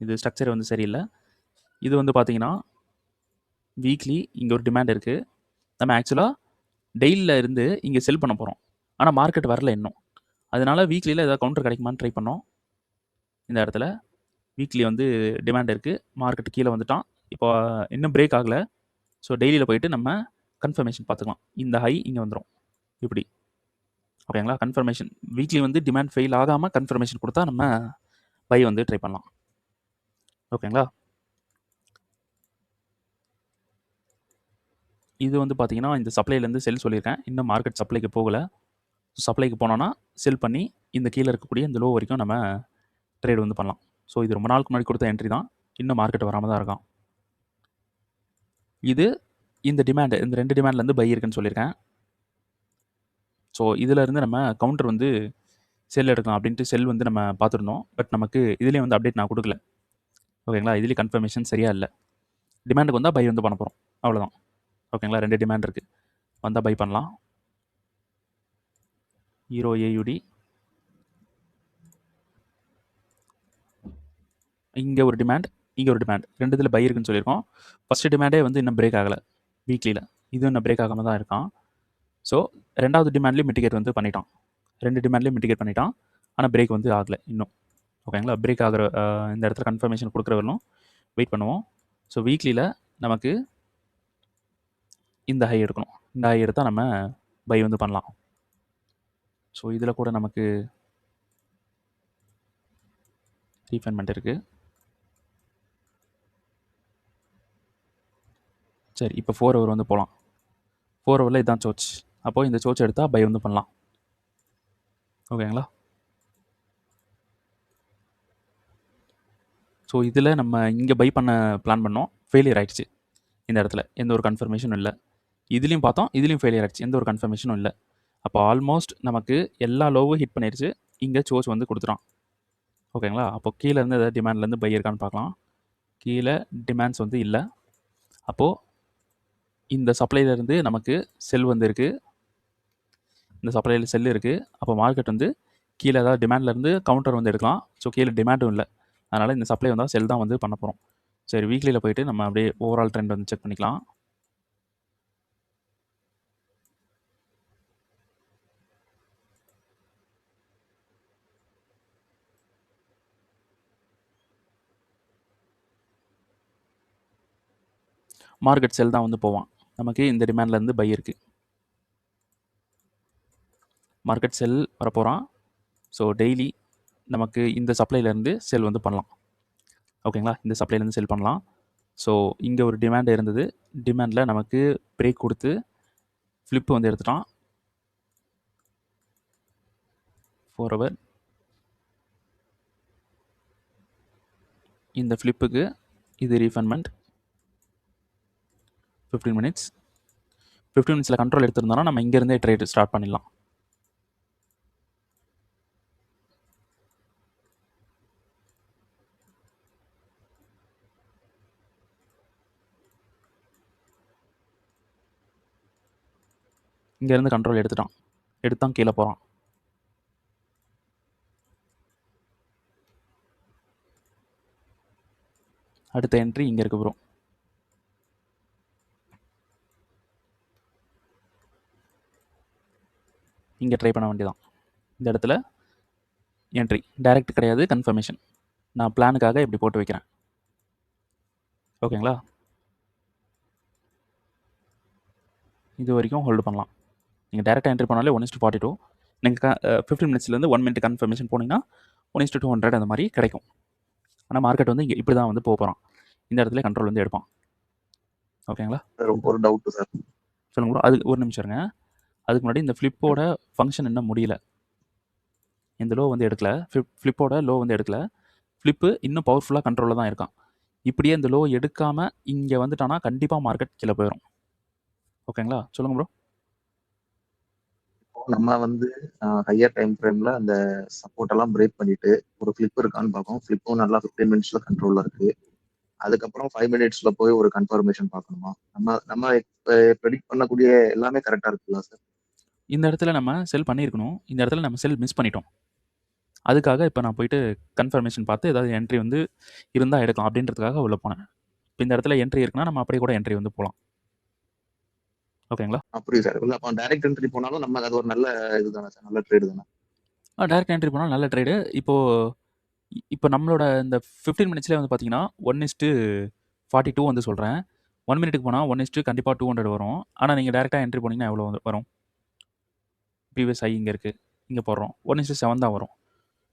இது ஸ்ட்ரக்சர் வந்து சரியில்லை. இது வந்து பார்த்தீங்கன்னா வீக்லி இங்கே ஒரு டிமாண்ட் இருக்குது. நம்ம ஆக்சுவலாக டெய்லியில் இருந்து இங்கே செல் பண்ண போகிறோம். ஆனால் மார்க்கெட் வரல இன்னும். அதனால வீக்லியில் ஏதாவது கவுண்டர் கிடைக்குமான்னு ட்ரை பண்ணோம். இந்த இடத்துல வீக்லி வந்து டிமாண்ட் இருக்குது. மார்க்கெட் கீழே வந்துட்டான். இப்போ இன்னும் பிரேக் ஆகலை. ஸோ டெய்லியில் போயிட்டு நம்ம கன்ஃபர்மேஷன் பார்த்துக்கலாம். இந்த ஹை இங்கே வந்துடும் இப்படி. ஓகேங்களா? கன்ஃபர்மேஷன் வீக்லி வந்து டிமாண்ட் ஃபெயில் ஆகாமல் கன்ஃபர்மேஷன் கொடுத்தா நம்ம பை வந்து ட்ரை பண்ணலாம். ஓகேங்களா? இது வந்து பார்த்தீங்கன்னா இந்த சப்ளைலேருந்து செல் சொல்லியிருக்கேன். இன்னும் மார்க்கெட் சப்ளைக்கு போகலை. சப்ளைக்கு போனோன்னா செல் பண்ணி இந்த கீழே இருக்கக்கூடிய இந்த லோ வரைக்கும் நம்ம ட்ரேட் வந்து பண்ணலாம். ஸோ இது ரொம்ப நாளுக்கு முன்னாடி கொடுத்த என்ட்ரி தான். இன்னும் மார்க்கெட் வராமல் தான் இருக்கான். இது இந்த டிமாண்டு, இந்த 2 டிமாண்ட்லேருந்து பை இருக்குன்னு சொல்லியிருக்கேன். ஸோ இதிலேருந்து நம்ம கவுண்டர் வந்து செல் எடுக்கலாம் அப்படின்ட்டு செல் வந்து நம்ம பார்த்துருந்தோம். பட் நமக்கு இதுலேயும் வந்து அப்டேட் நான் கொடுக்கல. ஓகேங்களா? இதுலேயும் கன்ஃபர்மேஷன் சரியாக இல்லை. டிமாண்டுக்கு வந்தால் பை வந்து பண்ண போகிறோம். அவ்வளோதான். ஓகேங்களா? 2 டிமாண்ட் இருக்குது. வந்தால் பை பண்ணலாம். ஹீரோ ஏயுடி இங்கே ஒரு டிமாண்ட், இங்கே ஒரு டிமாண்ட், 2 இதில் பை இருக்குன்னு சொல்லியிருக்கோம். ஃபஸ்ட்டு டிமாண்டே வந்து இன்னும் பிரேக் ஆகலை வீக்லியில். இது இன்னும் பிரேக் ஆகாமல் தான் இருக்கான். ஸோ 2வது டிமாண்ட்லேயும் மிட்டிகேட் வந்து பண்ணிட்டான். 2 டிமாண்ட்லேயும் மிட்டிகேட் பண்ணிட்டான். ஆனால் பிரேக் வந்து ஆகலை இன்னும். ஓகேங்களா? பிரேக் ஆகிற இந்த இடத்துல கன்ஃபர்மேஷன் கொடுக்குறவர்களும் வெயிட் பண்ணுவோம். ஸோ வீக்லியில் நமக்கு இந்த ஹை எடுக்கணும். இந்த ஹை எடுத்தால் நம்ம பை வந்து பண்ணலாம். ஸோ இதில் கூட நமக்கு ரீஃபைன்மெண்ட் இருக்குது. சரி, இப்போ 4 ஹவர் வந்து போகலாம். 4 ஹவரில் இதான் சோச். அப்போது இந்த சோச் எடுத்தால் பை வந்து பண்ணலாம். ஓகேங்களா? ஸோ இதில் நம்ம இங்கே பை பண்ண பிளான் பண்ணோம், ஃபெயிலியர் ஆயிடுச்சு. இந்த இடத்துல எந்த ஒரு கன்ஃபர்மேஷனும் இல்லை. இதுலேயும் பார்த்தோம், இதுலேயும் ஃபெயிலியர் ஆயிடுச்சு, எந்த ஒரு கன்ஃபர்மேஷனும் இல்லை. அப்போ ஆல்மோஸ்ட் நமக்கு எல்லா லோவும் ஹிட் பண்ணிடுச்சு. இங்கே சோச் வந்து கொடுத்துட்டான். ஓகேங்களா? அப்போ கீழே இருந்து ஏதாவது டிமாண்ட்லேருந்து பை இருக்கான்னு பார்க்கலாம். கீழே டிமாண்ட்ஸ் வந்து இல்லை. அப்போது இந்த சப்ளைலேருந்து நமக்கு செல் வந்து இருக்குது. இந்த சப்ளையில் செல் இருக்குது. அப்போ மார்க்கெட் வந்து கீழே ஏதாவது டிமாண்ட்லேருந்து கவுண்டர் வந்து எடுக்கலாம். ஸோ கீழே டிமாண்டும் இல்லை. அதனால் இந்த சப்ளை வந்தால் செல் தான் வந்து பண்ண போகிறோம். சரி, வீக்லியில் போயிட்டு நம்ம அப்படியே ஓவரால் ட்ரெண்ட் வந்து செக் பண்ணிக்கலாம். மார்க்கெட் செல் தான் வந்து போவான். நமக்கு இந்த டிமாண்ட்லேருந்து பை இருக்குது. மார்க்கெட் செல் வரப்போகிறான். ஸோ டெய்லி நமக்கு இந்த சப்ளைலேருந்து செல் வந்து பண்ணலாம். ஓகேங்களா? இந்த சப்ளைலேருந்து செல் பண்ணலாம். ஸோ இங்கே ஒரு டிமாண்ட் இருந்தது. டிமாண்டில் நமக்கு பிரேக் கொடுத்து ஃப்ளிப்பு வந்து எடுத்துட்டான். 4 ஹவர். இந்த ஃப்ளிப்புக்கு இது ரீஃபண்ட்மெண்ட் 15 மினிட்ஸ். 15 மினிட்ஸில் கண்ட்ரோல் எடுத்திருந்தோம்னா நம்ம இங்கேருந்தே ட்ரேட் ஸ்டார்ட் பண்ணிடலாம். இங்கேருந்து கண்ட்ரோல் எடுத்தான் கீழே போகிறான். அடுத்த என்ட்ரி இங்கே இருக்கு ப்ரோ. இங்கே ட்ரை பண்ண வேண்டியதான். இந்த இடத்துல என்ட்ரி டைரக்ட் கிடையாது, கன்ஃபர்மேஷன். நான் பிளானுக்காக இப்படி போட்டு வைக்கிறேன். ஓகேங்களா? இது வரைக்கும் ஹோல்டு பண்ணலாம். நீங்கள் டேரெக்டாக என்ட்ரி பண்ணாலே 1:42. நீங்கள் 15 மினிட்ஸ்லேருந்து 1 மினிட் கன்ஃபர்மேஷன் போனீங்கன்னா 1:200 அந்த மாதிரி கிடைக்கும். ஆனால் மார்க்கெட் வந்து இங்கே இப்படி தான் வந்து போகிறான். இந்த இடத்துல கண்ட்ரோல் வந்து எடுப்பான். ஓகேங்களா? ஒரு டவுட் சார். சொல்லுங்க ப்ரோ. அது ஒரு நிமிஷம் இருங்க. அதுக்கு முன்னாடி இந்த ஃப்ளிப்போட ஃபங்க்ஷன் இன்னும் முடியல. இந்த லோ வந்து எடுக்கல. ஃப்ளிப்போட லோ வந்து எடுக்கல. ஃப்ளிப்பு இன்னும் பவர்ஃபுல்லாக கண்ட்ரோலில் தான் இருக்கான். இப்படியே இந்த லோ எடுக்காமல் இங்கே வந்துட்டானா கண்டிப்பாக மார்க்கெட் கீழே போயிடும். ஓகேங்களா? சொல்லுங்க ப்ரோ. நம்ம வந்து ஹையர் டைம் ஃப்ரேம்ல அந்த சப்போர்ட் எல்லாம் பிரேக் பண்ணிட்டு ஒரு ஃபிளிப் இருக்கான்னு பார்ப்போம். ஃபிளிப்பும் நல்லா 15 மினிட்ஸ்ல கண்ட்ரோல்ல இருக்கு. அதுக்கப்புறம் 5 மினிட்ஸ்ல போய் ஒரு கன்ஃபர்மேஷன் பார்க்கணுமா? நம்ம ப்ரெடிக்ட் பண்ணக்கூடிய எல்லாமே கரெக்டா இருக்குல்ல சார்? இந்த இடத்துல நம்ம செல் பண்ணியிருக்கணும். இந்த இடத்துல நம்ம செல் மிஸ் பண்ணிட்டோம். அதுக்காக இப்போ நான் போயிட்டு கன்ஃபர்மேஷன் பார்த்து ஏதாவது என்ட்ரி வந்து இருந்தால் எடுக்கலாம் அப்படின்றதுக்காக உள்ள போனேன். இப்போ இந்த இடத்துல என்ட்ரி இருக்குன்னா நம்ம அப்படியே கூட என்ட்ரி வந்து போகலாம். ஓகேங்களா? புரியுது சார். இல்லை அப்போ டைரக்ட் என்ட்ரி போனாலும் நம்ம அது ஒரு நல்ல இதுதானே சார், நல்ல ட்ரேடு தானே? டைரக்ட் என்ட்ரி போனால் நல்ல ட்ரேடு. இப்போ நம்மளோட இந்த 15 மினிட்ஸ்லேயே வந்து பார்த்தீங்கன்னா 1:42 வந்து சொல்கிறேன். 1 மினிட்டுக்கு போனால் 1 கண்டிப்பாக 200 வரும். ஆனால் நீங்கள் டேரெக்டாக என்ட்ரி போனீங்கன்னா எவ்வளோ வரும்? ப்ரீவியஸ் ஹை இங்கே இருக்குது, இங்கே போடுறோம். 1:7 தான் வரும்.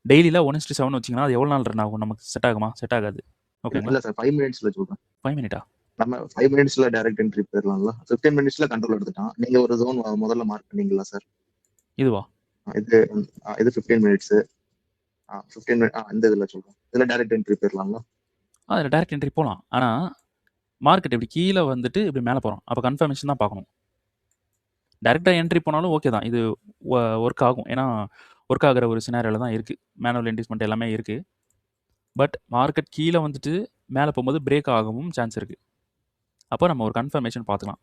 டெய்லியில் 1:7 வச்சிங்கன்னா அது எவ்வளோ நாள் ரன் ஆகும்? நமக்கு செட் ஆகுமா? செட் ஆகாது. ஓகேங்களா? இல்லை சார், 5 மினிட்ஸ்ல சொல்றேன். 5 மினிட்டா? நம்ம 5 மினிட்ஸ்ல டைரக்ட் என்ட்ரி போயிடலாம்ல. 15 மினிட்ஸ்ல கண்ட்ரோல் எடுத்துட்டான். நீங்க ஒரு ஜோன் முதல்ல மார்க் பண்ணீங்களா சார்? இதுவா? இது 15 மினிட்ஸ். 15 மினிட் இந்த இதில் சொல்றேன். இதில் டைரக்ட் என்ட்ரி போயிடலாம்ல? அதில் டைரக்ட் என்ட்ரி போகலாம். ஆனால் மார்க்கெட் இப்படி கீழே வந்துட்டு இப்படி மேலே போகிறோம். அப்போ கன்ஃபர்மேஷன் தான் பார்க்கணும். டைரெக்டாக என்ட்ரி போனாலும் ஓகே தான். இது ஒர்க் ஆகும். ஏன்னா ஒர்க் ஆகிற ஒரு சினாரியோவில் தான் இருக்குது. மேனுவல் இன்வெஸ்ட்மெண்ட் எல்லாமே இருக்குது. பட் மார்க்கெட் கீழே வந்துட்டு மேலே போகும்போது பிரேக் ஆகவும் சான்ஸ் இருக்குது. அப்போ நம்ம ஒரு கன்ஃபர்மேஷன் பார்த்துக்கலாம்.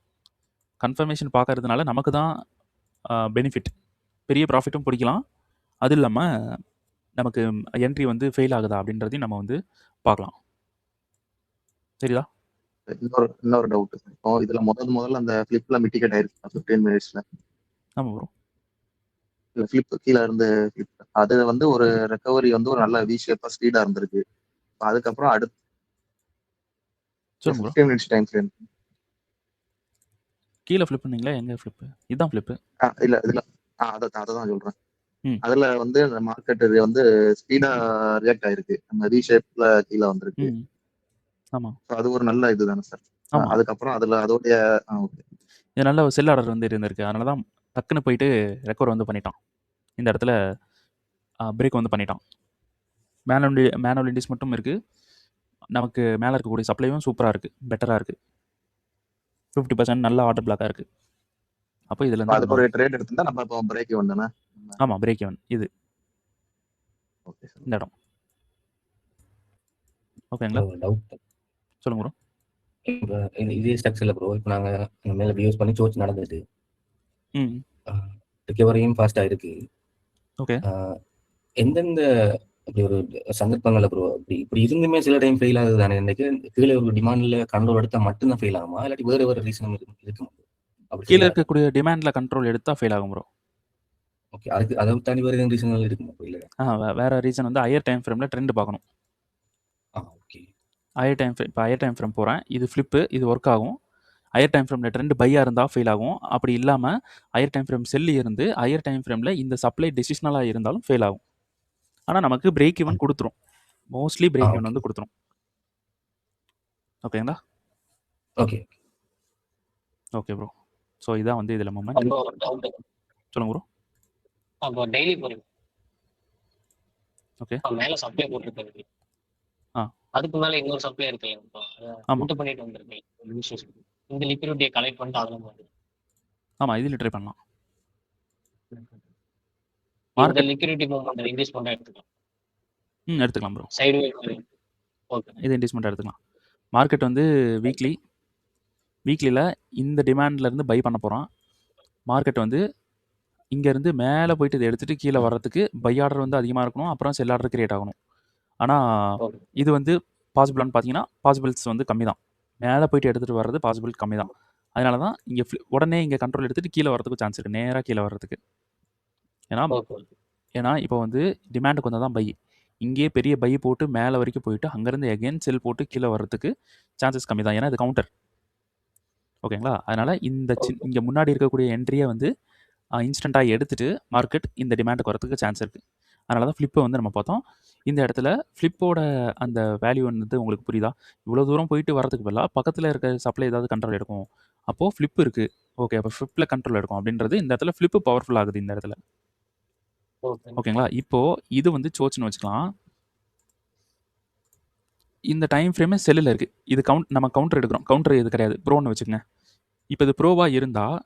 கன்ஃபர்மேஷன் பார்க்கறதுனால நமக்கு தான் பெனிஃபிட். பெரிய ப்ராஃபிட்டும் பிடிக்கலாம். அது இல்லாமல் நமக்கு என்ட்ரி வந்து ஃபெயில் ஆகுதா அப்படின்றதையும் நம்ம வந்து பார்க்கலாம். சரிதா? இன்னொரு டவுட் சார். இப்போ இதுல முதல்ல அந்த ஃபிளிப்ல மிட்டிகேட் ஆயிருக்கு 15 மினிட்ஸ்ல. ஆமாம் ப்ரோ. இல்ல ஃபிளிப் கீழே இருந்து ஃபிளிப் அது வந்து ஒரு ரெக்கவரி வந்து ஒரு நல்ல வி ஷேப்பா ஸ்பீடா இருந்திருக்கு. அதுக்கப்புறம் அடுத்து சொல்லுங்க ப்ரோ. 15 மினிட்ஸ் டைம் ஃப்ரேம் கீழே ஃப்ளிப் பண்ணீங்களா? எங்கே ஃப்ளிப்பு? இதுதான் ஃப்ளிப்பு. இல்ல இதுல அதை தான் சொல்றேன். ம். அதுல வந்து அந்த மார்க்கெட் வந்து ஸ்பீடா ரியாக்ட் ஆயிருக்கு. நம்ம ரீஷேப்ல கீழ வந்திருக்கு. ம். ஆமா. ஸோ அது ஒரு நல்ல இதுதானே சார். ஆமா. அதுக்கப்புறம் அதுல அதோடைய ஓகே. இது நல்ல ஒரு செல் ஆர்டர் வந்து இருந்திருக்கு. அதனால தான் டக்குன்னு போயிட்டு ரெக்கவர் வந்து பண்ணிட்டான். இந்த இடத்துல பிரேக் வந்து பண்ணிட்டான். மேனுவல் இண்டிஸ் மட்டும் இருக்கு. நமக்கு மேல இருக்கக்கூடிய சப்ளையும் சூப்பரா இருக்கு. பெட்டரா இருக்கு. 50% நல்ல ஆர்டர் பிளாக்கா இருக்கு. அப்போ இதுல அப்ப இருந்து அதுக்கு நம்ம ஒரு ட்ரேட் எடுத்திருந்தா நம்ம இப்போ பிரேக் ஈவன் தானே? ஆமா பிரேக் ஈவன் இது ஓகே சார். இந்த இடம். ஓகேங்களா? டவுட். சொல்லுங்க ப்ரோ. இப்ப இதே ஸ்ட்ரக்சர்ல ப்ரோ, இப்ப நாங்க மேல யூஸ் பண்ணி சோர்ச் நடந்துட்டு ம். ரிகவரியும் ஃபாஸ்டா இருக்கு. ஓகே. எந்தெந்த அப்படி ஒரு சந்தர்ப்பங்கள்ல ப்ரோ இப்படி இருந்துமே சில டைம் ஃபெயில் ஆகுது தானே? இன்னைக்கு கீழே ஒரு டிமாண்ட்ல கண்ட்ரோல் எடுத்தா மட்டும்தான் ஃபெயில் ஆகுமா, இல்லாட்டி வேற ரீசனும் இருக்குமா? அப்படி கீழ fail ஆகுது. இருக்கக்கூடிய டிமாண்ட்ல கண்ட்ரோல் எடுத்தா ஃபெயில் ஆகும் ப்ரோ. ஓகே, அதுக்கு அதை தாண்டி வேற எதுவும் ரீசன்கள் இருக்குமா இல்ல? வேற ரீசன் வந்து ஹையர் டைம் ஃப்ரேம்ல ட்ரெண்ட் பார்க்கணும். ஓகே. ஹையர் டைம் ஃப்ரேம் போறேன். இது ஃபிளிப்பு, இது ஒர்க் ஆகும். ஹையர் டைம் ஃப்ரேம்ல ட்ரெண்ட் பையா இருந்தா ஃபெயில் ஆகும். அப்படி இல்லாம ஹையர் டைம் ஃப்ரேம் செல் இருந்து ஹையர் டைம் ஃப்ரேம்ல இந்த சப்ளை டெசிஷனலா இருந்தாலும் ஃபெயில் ஆகும். ஆனா நமக்கு பிரேக் ஈவன் கொடுத்துரும். மோஸ்ட்லி பிரேக் ஈவன் ஓகே வந்து கொடுத்துரும். ஓகேங்களா? ஓகே. Okay bro. ஸோ இதான் வந்து இதுல மொமெண்ட். அப்போ ஒரு டவுட். சொல்லுங்க ப்ரோ. அப்போ டெய்லி போறீங்க. ஓகே. மேல சப்ளை போட்டுருக்காரு. ஆ. அதுக்கு மேல இன்னொரு சப்ளை இருக்கு. ஆமா. ஃபில்டர் பண்ணிட்டு வந்திருக்கேன். இந்த லிக்விடிட்டியை கலெக்ட் பண்ணிட்டு அதெல்லாம் போகுது. ஆமா இதுல ட்ரை பண்ணலாம். இந்த மார்க்கெட் லிக்விடிட்டி மூவ்மெண்ட் இன்க்ரீஸ் பண்ண எடுத்துக்கலாம். எடுத்துக்கலாம் ப்ரோ. Side okay. இது இன்டிஸ்மெண்ட் எடுத்துக்கலாம். மார்க்கெட் வந்து வீக்லியில் இந்த டிமாண்ட்ல இருந்து பை பண்ண போகிறான். மார்க்கெட் வந்து இங்கேருந்து மேலே போயிட்டு இதை எடுத்துகிட்டு கீழே வர்றதுக்கு பை ஆர்டர் வந்து அதிகமாக இருக்கணும். அப்புறம் செல் ஆர்டர் கிரியேட் ஆகணும். ஆனால் இது வந்து பாசிபிளான்னு பார்த்தீங்கன்னா பாசிபிள்ஸ் வந்து கம்மி தான். மேலே போயிட்டு எடுத்துகிட்டு வர்றது பாசிபிள் கம்மி தான். அதனால தான் இங்கே உடனே இங்கே கண்ட்ரோல் எடுத்துகிட்டு கீழே வர்றதுக்கு சான்ஸ் இருக்குது. நேராக கீழே வர்றதுக்கு. ஏன்னா இப்போ வந்து டிமாண்டு கொஞ்சம் தான் பை. இங்கேயே பெரிய பை போட்டு மேலே வரைக்கும் போயிட்டு அங்கேருந்து எகைன் செல் போட்டு கீழே வர்றதுக்கு சான்சஸ் கம்மி தான். ஏன்னா இது கவுண்டர். ஓகேங்களா? அதனால் இங்கே முன்னாடி இருக்கக்கூடிய என்ட்ரியை வந்து இன்ஸ்டண்ட்டாக எடுத்துகிட்டு மார்க்கெட் இந்த டிமாண்டுக்கு வரதுக்கு சான்ஸ் இருக்குது. அதனால தான் ஃப்ளிப்பை வந்து நம்ம பார்த்தோம். இந்த இடத்துல ஃப்ளிப்போட அந்த வேல்யூ வந்து உங்களுக்கு புரியுதா? இவ்வளோ தூரம் போயிட்டு வரதுக்கு பதிலாக பக்கத்தில் இருக்க சப்ளை ஏதாவது கண்ட்ரோல் எடுக்கும். அப்போது ஃப்ளிப் இருக்குது. ஓகே, அப்போ ஃப்ளிப்பில் கண்ட்ரோல் எடுக்கும் அப்படின்றது இந்த இடத்துல ஃப்ளிப்பு பவர்ஃபுல் ஆகுது இந்த இடத்துல. ஓகேங்களா? இப்போது இது வந்து சோச்சுன்னு வச்சுக்கலாம். இந்த டைம் ஃப்ரேமே செல்லில் இருக்குது. இது நம்ம கவுண்டர் எடுக்கிறோம். கவுண்டர் இது கிடையாது, ப்ரோன்னு வச்சுக்கோங்க. இப்போ இது ப்ரோவாக இருந்தால்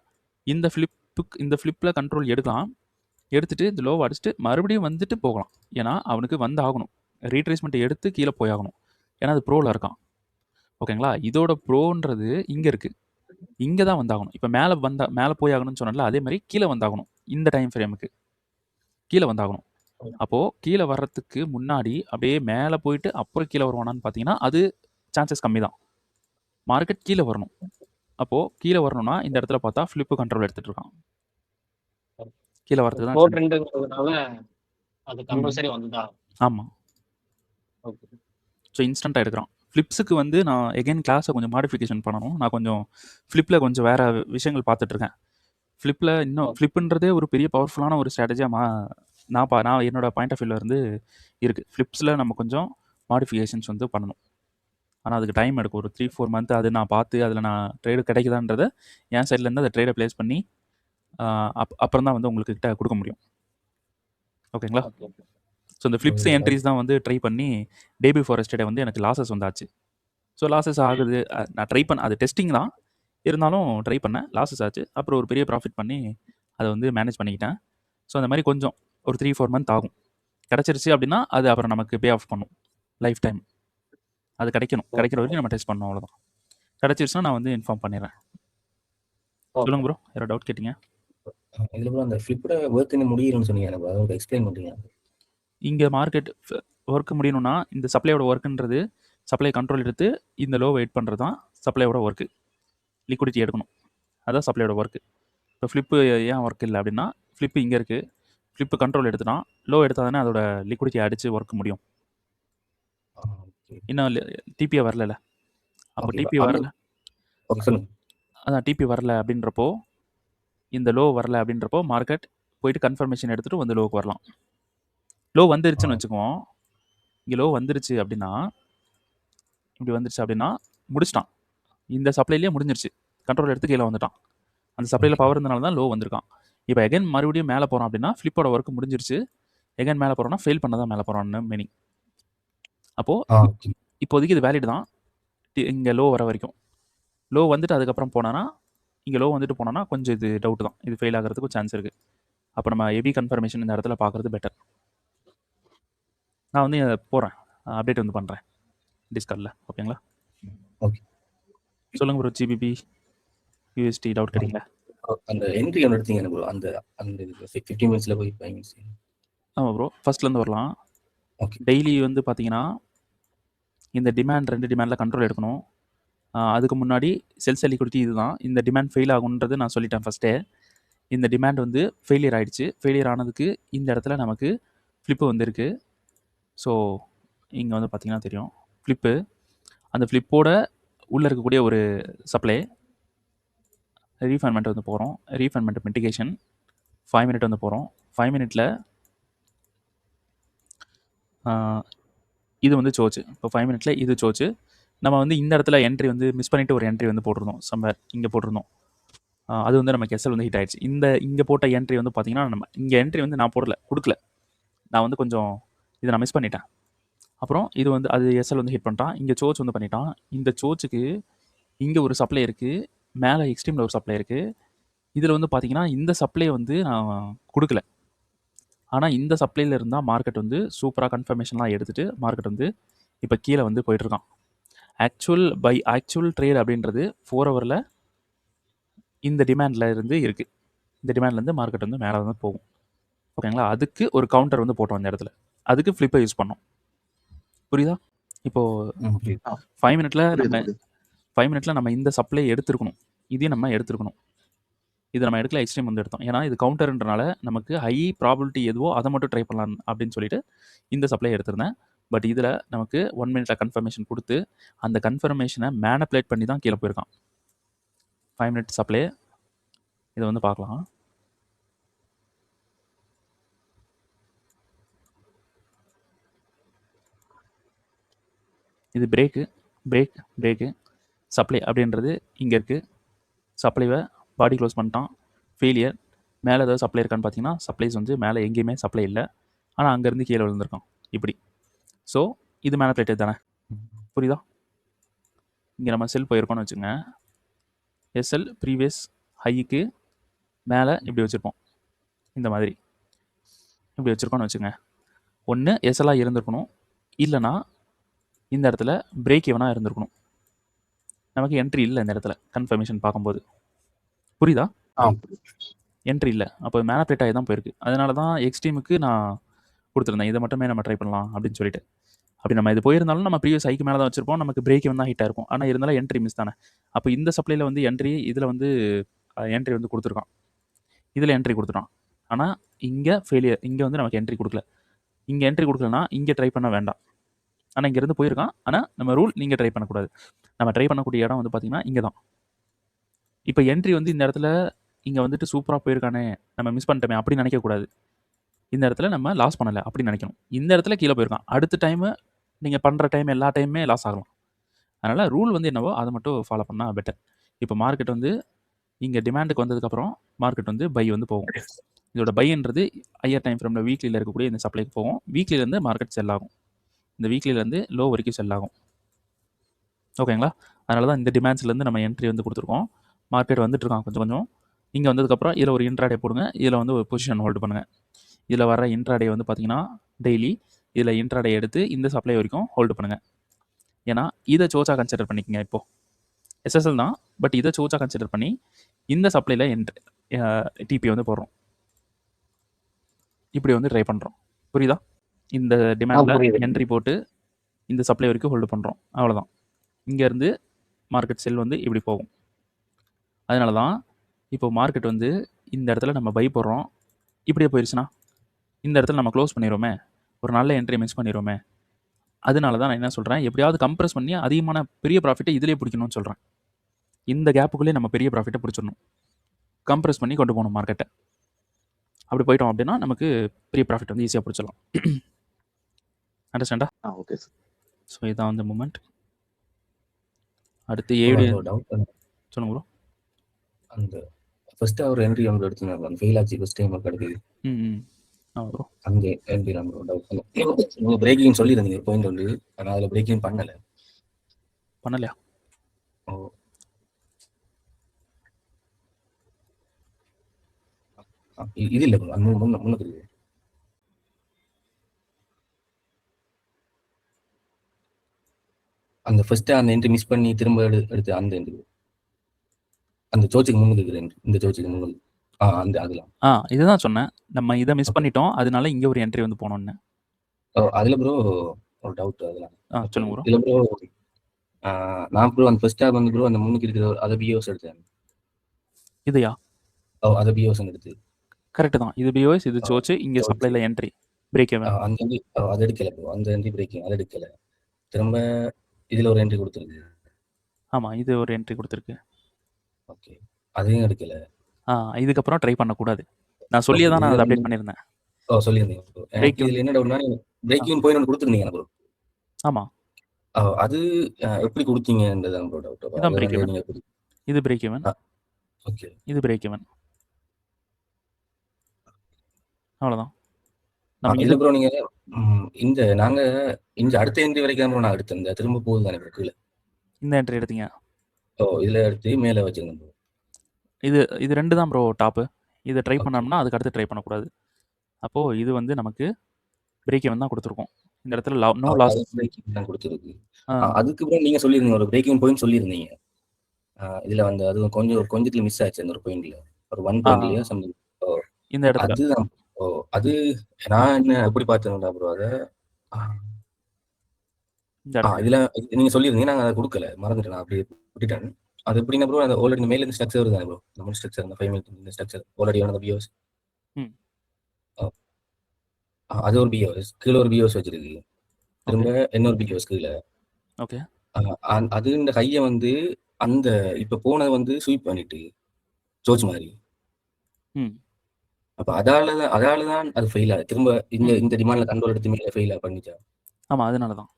இந்த ஃப்ளிப்பில் கண்ட்ரோல் எடுக்கலாம். எடுத்துகிட்டு இந்த லோவை அடிச்சுட்டு மறுபடியும் வந்துட்டு போகலாம். ஏன்னா அவனுக்கு வந்து ஆகணும். ரீட்ரேஸ்மெண்ட் எடுத்து கீழே போயாகணும். ஏன்னா அது ப்ரோவில் இருக்கான். ஓகேங்களா? இதோட ப்ரோன்றது இங்கே இருக்குது. இங்கே தான் வந்தாகணும். இப்போ மேலே போயாகணும்னு சொன்னால அதே மாதிரி கீழே வந்தாகணும். இந்த டைம் ஃப்ரேமுக்கு கீழே வந்தாகணும். அப்போது கீழே வர்றதுக்கு முன்னாடி அப்படியே மேலே போயிட்டு அப்புறம் கீழே வருவானான்னு பார்த்தீங்கன்னா அது சான்சஸ் கம்மி தான். மார்க்கெட் கீழே வரணும். அப்போது கீழே வரணும்னா இந்த இடத்துல பார்த்தா ஃப்ளிப்பு கண்ட்ரோல் எடுத்துகிட்டு இருக்கான். கீழே வரதுக்கு தான் அது கம்பல்சரி வந்துதான். ஆமாம். ஸோ இன்ஸ்டண்ட்டாக எடுக்கிறான். ஃப்ளிப்ஸுக்கு வந்து நான் எகைன் கிளாஸை கொஞ்சம் மாடிஃபிகேஷன் பண்ணணும். நான் கொஞ்சம் ஃப்ளிப்பில் கொஞ்சம் வேறு விஷயங்கள் பார்த்துட்ருக்கேன். ஃப்ளிப்பில் இன்னும் ஃப்ளிப்புன்றதே ஒரு பெரிய பவர்ஃபுல்லான ஒரு ஸ்ட்ராட்டஜியாக நான் என்னோட பாயிண்ட் ஆஃப் வியூவில் இருந்து இருக்குது. ஃப்ளிப்ஸில் நம்ம கொஞ்சம் மாடிஃபிகேஷன்ஸ் வந்து பண்ணணும். ஆனால் அதுக்கு டைம் எடுக்கும். ஒரு 3-4 மந்த் அது நான் பார்த்து அதில் நான் ட்ரேடு கிடைக்குதான்றதை என் சைட்லேருந்து அதை ட்ரேடை ப்ளேஸ் பண்ணி அப்புறம் தான் வந்து உங்களுக்கு கிட்ட கொடுக்க முடியும். ஓகேங்களா? ஸோ இந்த ஃப்ளிப்ஸ் என்ட்ரிஸ் தான் வந்து ட்ரை பண்ணி டே பிஃபோர் எஸ்டர்டே வந்து எனக்கு லாஸஸ் வந்தாச்சு. ஸோ லாஸஸ் ஆகுது. நான் ட்ரை பண்ண அது டெஸ்டிங் தான் இருந்தாலும் ட்ரை பண்ணேன். லாஸஸ் ஆச்சு. அப்புறம் ஒரு பெரிய ப்ராஃபிட் பண்ணி அதை வந்து மேனேஜ் பண்ணிக்கிட்டேன். ஸோ அந்த மாதிரி கொஞ்சம் ஒரு 3-4 மந்த் ஆகும். கிடச்சிருச்சு அப்படின்னா அது அப்புறம் நமக்கு பே ஆஃப் பண்ணும் லைஃப் டைம். அது கிடைக்கிற வரைக்கும் நம்ம டெஸ்ட் பண்ணணும். அவ்வளோதான். கிடச்சிருச்சுன்னா நான் வந்து இன்ஃபார்ம் பண்ணிடுறேன். சொல்லுங்க ப்ரோ, யாரோ டவுட் கேட்டிங்க? இதில் ப்ரோ அந்த ஃப்ளிப்போட ஒர்க் என்ன முடியலன்னு சொன்னீங்க. எனக்கு அதை எக்ஸ்பிளைன் பண்ணுறீங்க? இங்கே மார்க்கெட் ஒர்க் முடியணும்னா இந்த சப்ளையோட ஒர்க்குன்றது சப்ளை கண்ட்ரோல் எடுத்து இந்த லோ வெயிட் பண்ணுறது தான் சப்ளையோட ஒர்க்கு. லிக்விடிட்டி எடுக்கணும், அதான் சப்ளையோட ஒர்க்கு. இப்போ ஃப்ளிப்பு ஏன் ஒர்க் இல்லை அப்படின்னா ஃப்ளிப்பு இங்கே இருக்குது. ஃப்ளிப்பு கண்ட்ரோல் எடுத்துனா லோ எடுத்தால் தானே அதோட லிக்விடிட்டி அடித்து ஒர்க் முடியும். இன்னும் டிபிஏ வரல. அப்போ டிபி வரல. அதான் டிபி வரல அப்படின்றப்போ இந்த லோ வரல அப்படின்றப்போ மார்க்கெட் போயிட்டு கன்ஃபர்மேஷன் எடுத்துட்டு வந்து லோவுக்கு வரலாம். லோ வந்துருச்சுன்னு ஆ. வச்சுக்குவோம். இங்கே லோ வந்துருச்சு அப்படின்னா இப்படி வந்துருச்சு அப்படின்னா முடிச்சிட்டான். இந்த சப்ளைலேயே முடிஞ்சிருச்சு. கண்ட்ரோல் எடுத்து கீழே வந்துட்டான். அந்த சப்ளையில் ஓகே. பவர் இருந்தனால தான் லோ வந்திருக்கான். இப்போ எகைன் மறுபடியும் மேலே போகிறோம் அப்படின்னா ஃப்ளிப்போட ஒர்க் முடிஞ்சிருச்சு. எகைன் மேலே போகிறோம்னா ஃபெயில் பண்ண தான் மேலே போகிறோம்னு மீனிங். அப்போது ஆ ஓகே. இப்போதைக்கு இது வேலிட் தான் இங்கே லோ வர வரைக்கும். லோ வந்துட்டு அதுக்கப்புறம் போனோன்னா இங்கே லோ வந்துட்டு போனோன்னா கொஞ்சம் இது டவுட் தான். இது ஃபெயில் ஆகிறதுக்கு சான்ஸ் இருக்குது. அப்போ நம்ம ஹெவி கன்ஃபர்மேஷன் இந்த இடத்துல பார்க்குறது பெட்டர். நான் வந்து போகிறேன், அப்டேட் வந்து பண்ணுறேன் டிஸ்கார்டில். ஓகேங்களா? ஓகே. சொல்லுங்கள் ப்ரோ. ஜிபிபி யூஎஸ்டி டவுட் கிடைக்கல. அந்த என்ட்ரி ஒன்று எடுத்தீங்க ப்ரோ. அந்த அந்த 15 மினிட்ஸில் போய் 5 மினிட்ஸ். ஆமாம் ப்ரோ, ஃபர்ஸ்ட்லேருந்து வரலாம். ஓகே. டெய்லி வந்து பார்த்தீங்கன்னா இந்த டிமாண்ட் 2 டிமாண்டில் கண்ட்ரோல் எடுக்கணும். அதுக்கு முன்னாடி செல்ஸ் லிக்விடிட்டி இதுதான். இந்த டிமாண்ட் ஃபெயில் ஆகுன்றது நான் சொல்லிட்டேன் ஃபஸ்ட்டே. இந்த டிமாண்ட் வந்து ஃபெயிலியர் ஆகிடுச்சு. ஃபெயிலியர் ஆனதுக்கு இந்த இடத்துல நமக்கு ஃப்ளிப்பு வந்துருக்கு. ஸோ இங்கே வந்து பார்த்தீங்கன்னா தெரியும் ஃப்ளிப்பு. அந்த ஃப்ளிப்போட உள்ளே இருக்கக்கூடிய ஒரு சப்ளை ரீஃபைன்மெண்ட் வந்து போகிறோம். ரீஃபைன்மெண்ட் மிட்டிகேஷன் 5 மினிட் வந்து போகிறோம். 5 மினிட்டில் இது வந்து சோச்சு. இப்போ 5 மினிட்ல இது சோச்சு. நம்ம வந்து இந்த இடத்துல என்ட்ரி வந்து மிஸ் பண்ணிவிட்டு ஒரு என்ட்ரி வந்து போட்டிருந்தோம். சம்வேர் இங்கே போட்டிருந்தோம். அது வந்து நமக்கு எஸ்எல் வந்து ஹிட் ஆகிடுச்சு. இங்கே போட்ட என்ட்ரி வந்து பார்த்தீங்கன்னா நம்ம இங்கே என்ட்ரி வந்து நான் கொடுக்கல. நான் வந்து கொஞ்சம் இதை நான் மிஸ் பண்ணிட்டேன். அப்புறம் இது வந்து அது எஸ்எல் வந்து ஹிட் பண்ணிட்டான். இங்கே சோச் வந்து பண்ணிட்டான். இந்த சோச்சுக்கு இங்கே ஒரு சப்ளை இருக்குது, மேலே எக்ஸ்ட்ரீமில் ஒரு சப்ளை இருக்குது. இதில் வந்து பார்த்தீங்கன்னா இந்த சப்ளை வந்து நான் கொடுக்கல. ஆனால் இந்த சப்ளையில் இருந்தால் மார்க்கெட் வந்து சூப்பராக கன்ஃபர்மேஷன்லாம் எடுத்துகிட்டு மார்க்கெட் வந்து இப்போ கீழே வந்து போயிட்டுருக்கான். ஆக்சுவல் ட்ரேட் அப்படின்றது 4 ஹவரில் இந்த டிமாண்டில் இருந்து இருக்குது. இந்த டிமாண்ட்லேருந்து மார்க்கெட் வந்து மேலே வந்து போகும். ஓகேங்களா? அதுக்கு ஒரு கவுண்டர் வந்து போட்டோம் அந்த இடத்துல. அதுக்கு ஃப்ளிப்பை யூஸ் பண்ணோம். புரியுதா? இப்போது 5 மினிட்ல நம்ம இந்த சப்ளை எடுத்துருக்கணும். இதையும் நம்ம எடுத்துருக்கணும். இது நம்ம எடுக்கல, எக்ஸ்ட்ரீம் வந்து எடுத்தோம். ஏன்னா இது கவுண்டர்ன்றனால நமக்கு ஹை ப்ராபிலிட்டி எதுவோ அதை மட்டும் ட்ரை பண்ணலாம் அப்படின்னு சொல்லிட்டு இந்த சப்ளை எடுத்திருந்தேன். பட் இதில் நமக்கு 1 மினிட்ல கன்ஃபர்மேஷன் கொடுத்து அந்த கன்ஃபர்மேஷனை மேனிப்புலேட் பண்ணி தான் கீழே போயிருக்கான். 5 மினிட் சப்ளை இதை வந்து பார்க்கலாம். இது பிரேக்கு சப்ளை அப்படின்றது இங்கே இருக்குது. சப்ளைவை பாடி க்ளோஸ் பண்ணிட்டான். ஃபெயிலியர். மேலே ஏதாவது சப்ளை இருக்கான்னு பார்த்தீங்கன்னா சப்ளைஸ் வந்து மேலே எங்கேயுமே சப்ளை இல்லை. ஆனால் அங்கேருந்து கீழே விழுந்திருக்கான் இப்படி. ஸோ இது மேனிப்புலேட்டட் தானே? புரியுதா? இங்கே நம்ம செல் போயிருக்கோம்னு வச்சுங்க. எஸ்எல் ப்ரீவியஸ் ஹைக்கு மேலே இப்படி வச்சுருப்போம். இந்த மாதிரி இப்படி வச்சுருக்கோன்னு வச்சுங்க. ஒன்று எஸ்எல்லாக இருந்திருக்கணும், இல்லைனா இந்த இடத்துல பிரேக் ஈவனாக இருந்திருக்கணும். நமக்கு என்ட்ரி இல்லை இந்த இடத்துல கன்ஃபர்மேஷன் பார்க்கும்போது. புரியுதா? என்ட்ரி இல்லை. அப்போ மேனிப்புலேட் ஆகி தான் போயிருக்கு. அதனால தான் எக்ஸ்ட்ரீமுக்கு நான் கொடுத்துருந்தேன். இதை மட்டுமே நம்ம ட்ரை பண்ணலாம் அப்படின்னு சொல்லிட்டு. அப்படி நம்ம இது போயிருந்தாலும் நம்ம ப்ரீவியஸ் ஹைக்கு மேலே தான் வச்சுருப்போம். நமக்கு பிரேக் ஈவன் தான் ஹிட்டாக இருக்கும். ஆனால் இருந்தாலும் என்ட்ரி மிஸ் தானே. அப்போ இந்த சப்ளையில் வந்து என்ட்ரி, இதில் வந்து என்ட்ரி வந்து கொடுத்துருக்கான், இதில் என்ட்ரி கொடுத்துட்டான். ஆனால் இங்கே ஃபெயிலியர். இங்கே வந்து நமக்கு என்ட்ரி கொடுக்கல. இங்கே என்ட்ரி கொடுக்கலனா இங்கே ட்ரை பண்ண வேண்டாம். ஆனால் இங்கேருந்து போயிருக்கான். ஆனால் நம்ம ரூல் நீங்கள் ட்ரை பண்ணக்கூடாது. நம்ம ட்ரை பண்ணக்கூடிய இடம் வந்து பார்த்திங்கன்னா இங்கே தான். இப்போ என்ட்ரி வந்து இந்த இடத்துல இங்கே வந்துட்டு சூப்பராக போயிருக்கானே, நம்ம மிஸ் பண்ணிட்டோமே அப்படி நினைக்கக்கூடாது. இந்த இடத்துல நம்ம லாஸ் பண்ணலை அப்படி நினைக்கணும். இந்த இடத்துல கீழே போயிருக்கான். அடுத்த டைமு நீங்கள் பண்ணுற டைம் எல்லா டைமுமே லாஸ் ஆகலாம். அதனால் ரூல் வந்து என்னவோ அதை மட்டும் ஃபாலோ பண்ணால் பெட்டர். இப்போ மார்க்கெட் வந்து இங்கே டிமாண்டுக்கு வந்ததுக்கப்புறம் மார்க்கெட் வந்து பை வந்து போகும். இதோட பைன்றது ஹையர் டைம் ஃப்ரேமில் வீக்லியில் இருக்கக்கூடிய இந்த சப்ளைக்கு போகும். வீக்லியிலேருந்து மார்க்கெட் செல் ஆகும். இந்த வீக்லியிலேருந்து லோ வரைக்கும் செல் ஆகும். ஓகேங்களா? அதனால தான் இந்த டிமாண்ட்ஸ்லேருந்து நம்ம என்ட்ரி வந்து கொடுத்துருக்கோம். மார்க்கெட் வந்துட்டு இருக்கான் கொஞ்சம் கொஞ்சம். இங்கே வந்ததுக்கப்புறம் இதில் ஒரு இன்ட்ராடே போடுங்க. இதில் வந்து ஒரு பொசிஷன் ஹோல்டு பண்ணுங்கள். இதில் வர இன்ட்ராடே வந்து பார்த்தீங்கன்னா டெய்லி இதில் இன்ட்ராடே எடுத்து இந்த சப்ளை வரைக்கும் ஹோல்டு பண்ணுங்கள். ஏன்னா இதை சோச்சாக கன்சிடர் பண்ணிக்கங்க. இப்போது எஸ்எஸ்எல் தான், பட் இதை சோச்சாக கன்சிடர் பண்ணி இந்த சப்ளையில் டிபி வந்து போடுறோம். இப்படி வந்து ட்ரை பண்ணுறோம். புரியுதா? இந்த டிமாண்டில் என்ட்ரி போட்டு இந்த சப்ளை வரைக்கும் ஹோல்டு பண்ணுறோம். அவ்வளோதான். இங்கேருந்து மார்க்கெட் செல் வந்து இப்படி போகும். அதனால தான் இப்போ மார்க்கெட் வந்து இந்த இடத்துல நம்ம பை போடுறோம். இப்படியே போயிடுச்சுன்னா இந்த இடத்துல நம்ம க்ளோஸ் பண்ணிடுவோமே, ஒரு நல்ல என்ட்ரி மிஸ் பண்ணிடுவோமே. அதனால தான் நான் என்ன சொல்கிறேன், எப்படியாவது கம்ப்ரஸ் பண்ணி அதிகமான பெரிய ப்ராஃபிட்டை இதிலே பிடிக்கணும்னு சொல்கிறேன். இந்த கேப்புக்குள்ளே நம்ம பெரிய ப்ராஃபிட்டை பிடிச்சிடணும். கம்ப்ரஸ் பண்ணி கொண்டு போகணும் மார்க்கெட்டை. அப்படி போயிட்டோம் அப்படின்னா நமக்கு பெரிய ப்ராஃபிட் வந்து ஈஸியாக பிடிச்சிடலாம். அண்டர்ஸ்டாண்டா? Okay sir. ஸோ இதான் வந்து மூமெண்ட். அடுத்து ப்ரோ ஏடு அதில் ஒரு டவுட் சொல்லுங்க ப்ரோ. அந்த ஃபர்ஸ்ட் அவர் என்ட்ரி வந்து எடுத்துனாங்க அந்த ஃபெயில் ஆச்சு ஃபர்ஸ்ட் டைம் கிடைக்குது ம் ஆமாம் ப்ரோ. அந்த என்ட்ரி தான் ப்ரோ டவுட். நீங்கள் பிரேக்கிங் சொல்லியிருந்தீங்க ஒரு பாயிண்ட் வந்து ஆனால் அதில் பிரேக்கிங் பண்ணலை. பண்ணலையா? ஓ இது இல்லை ப்ரோ அந்த முன்னுக்கு இருக்கு. அந்த ஃபர்ஸ்ட் அந்த என்ட்ரி மிஸ் பண்ணி திரும்ப எடுத்து அந்த என்ட்ரி அந்த சோச்சுக்கு முன்னுக்கு இருக்கிற இந்த சோச்சுக்கு முன்னுக்கு அந்த அதெல்லாம் இதுதான் சொன்னேன். நம்ம இதை மிஸ் Okay. பண்ணிட்டோம், அதனால இங்கே ஒரு என்ட்ரி வந்து போனோன்னு. அதில் ப்ரோ ஒரு டவுட் அதெல்லாம் சொல்லுங்க ப்ரோ. இதில் ப்ரோ நான் ப்ரோ அந்த ஃபர்ஸ்ட் வந்து ப்ரோ அந்த முன்னுக்கு இருக்கிற அதை பிஓஸ் எடுத்தேன். இதையா? அதை பிஓஸ் எடுத்து கரெக்டு தான். இது பிஓஎஸ், இது சோச்சு, இங்கே சோச்சு. சப்ளைல என்ட்ரி பிரேக் even. அந்த என்ட்ரி அதை எடுக்கலை ப்ரோ அந்த என்ட்ரி பிரேக்கிங் அதை எடுக்கலை. திரும்ப இதில் ஒரு என்ட்ரி கொடுத்துருக்கு. ஆமாம், இது ஒரு என்ட்ரி கொடுத்துருக்கு. ஓகே அதையும் எடுக்கலை. இதுக்கப்புறம் ட்ரை பண்ணக்கூடாது. நான் சொல்லியே தான் நான் அதை அப்டேட் பண்ணியிருந்தேன். சொல்லியிருந்தீங்க ப்ரோ. எனக்கு இதில் என்ன டவுட்னா பிரேக்கிங் போய் ஒன்று கொடுத்துருந்தீங்க ப்ரோ. ஆமாம், அது எப்படி கொடுத்தீங்கன்றதான் ப்ரோ டவுட். இதான் பிரேக் even. இது பிரேக் even, ஓகே இது பிரேக் even. அவ்வளோதான். நம்ம இல்லை ப்ரோ நீங்க இந்த நாங்க இந்த அடுத்த என்ட்ரி வரைக்கும் ப்ரோ நான் எடுத்தேன். திரும்ப போகுது தானே ப்ரோ கீழே. இந்த என்ட்ரி எடுத்தீங்க. இதில் எடுத்து மேலே வச்சிருந்தேன் ப்ரோ. இது ரெண்டு தான் ப்ரோ டாப்பு. இதை ட்ரை பண்ணோம்னா அதுக்கு அடுத்து ட்ரை பண்ணக்கூடாது. அப்போது இது வந்து நமக்கு பிரேக் even தான் கொடுத்துருக்கோம். இந்த இடத்துல நோ லாஸ் பிரேக்கிங் தான் கொடுத்துருக்கு. அதுக்கப்புறம் நீங்க சொல்லியிருந்தீங்க ஒரு பிரேக்கிங் பாயிண்ட் சொல்லியிருந்தீங்க. இதுல வந்து அது கொஞ்சத்துல மிஸ் ஆச்சு அந்த ஒரு பாயிண்ட்ல ஒரு 1 பாயிண்ட்லயா சம்திங். இந்த இடத்துல அதுதான் அது நான் என்ன எப்படி பார்த்தேன்டா ப்ரோ அதை இந்த இடத்துல இதுல நீங்க சொல்லியிருந்தீங்க நாங்க அதை கொடுக்கல மறந்துட்டேன். நான் அப்படியே விட்டுட்டேன். அது எப்படின்னா ப்ரோ அந்த ஆல்ரெடி மேல இருந்து ஸ்ட்ரக்சர் வருது ப்ரோ. நம்ம ஸ்ட்ரக்சர் அந்த 5 மினிட் ஸ்ட்ரக்சர் ஆல்ரெடி ஆன பிஓஎஸ். அது ஒரு பிஓஎஸ் கீழே ஒரு பிஓஎஸ் வச்சிருக்கு. திரும்ப இன்னொரு பிஓஎஸ் கீழே. ஓகே. அது இந்த கையை வந்து அந்த இப்ப போனதை வந்து ஸ்வீப் பண்ணிட்டு சோச் மாதிரி. அப்ப அதாலதான் அது ஃபெயில் ஆகுது. திரும்ப இந்த டிமாண்ட்ல கண்ட்ரோல் எடுத்து மேல ஃபெயில் பண்ணிச்சா? ஆமா, அதனாலதான்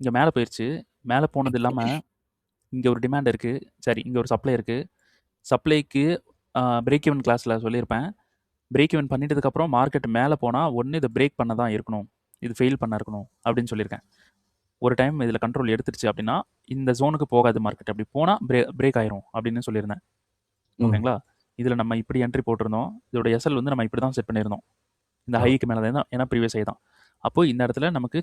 இங்க மேல போயிருச்சு. மேல போனது இல்லாம இங்க ஒரு டிமாண்ட் இருக்கு. சரி, இங்க ஒரு சப்ளை இருக்கு. சப்ளைக்கு பிரேக் ஈவன் கிளாஸ்ல சொல்லியிருப்பேன். பிரேக் ஈவன் பண்ணிட்டதுக்கு அப்புறம் மார்க்கெட் மேலே போனா ஒன்று இதை பிரேக் பண்ண தான் இருக்கணும், இது ஃபெயில் பண்ண இருக்கணும் அப்படின்னு சொல்லியிருக்கேன். ஒரு டைம் இதில் கண்ட்ரோல் எடுத்துருச்சு அப்படின்னா இந்த ஜோனுக்கு போகாது மார்க்கெட். அப்படி போனால் பிரேக் ஆயிரும் அப்படின்னு சொல்லியிருந்தேன். ஓகேங்களா? இதில் நம்ம இப்படி என்ட்ரி போட்டிருந்தோம். இதோட எஸ்எல் வந்து நம்ம இப்படி தான் செட் பண்ணியிருந்தோம். இந்த ஹைக்கு மேலே தான், ஏன்னா ப்ரீவியஸ் ஹை தான். அப்போ இந்த இடத்துல நமக்கு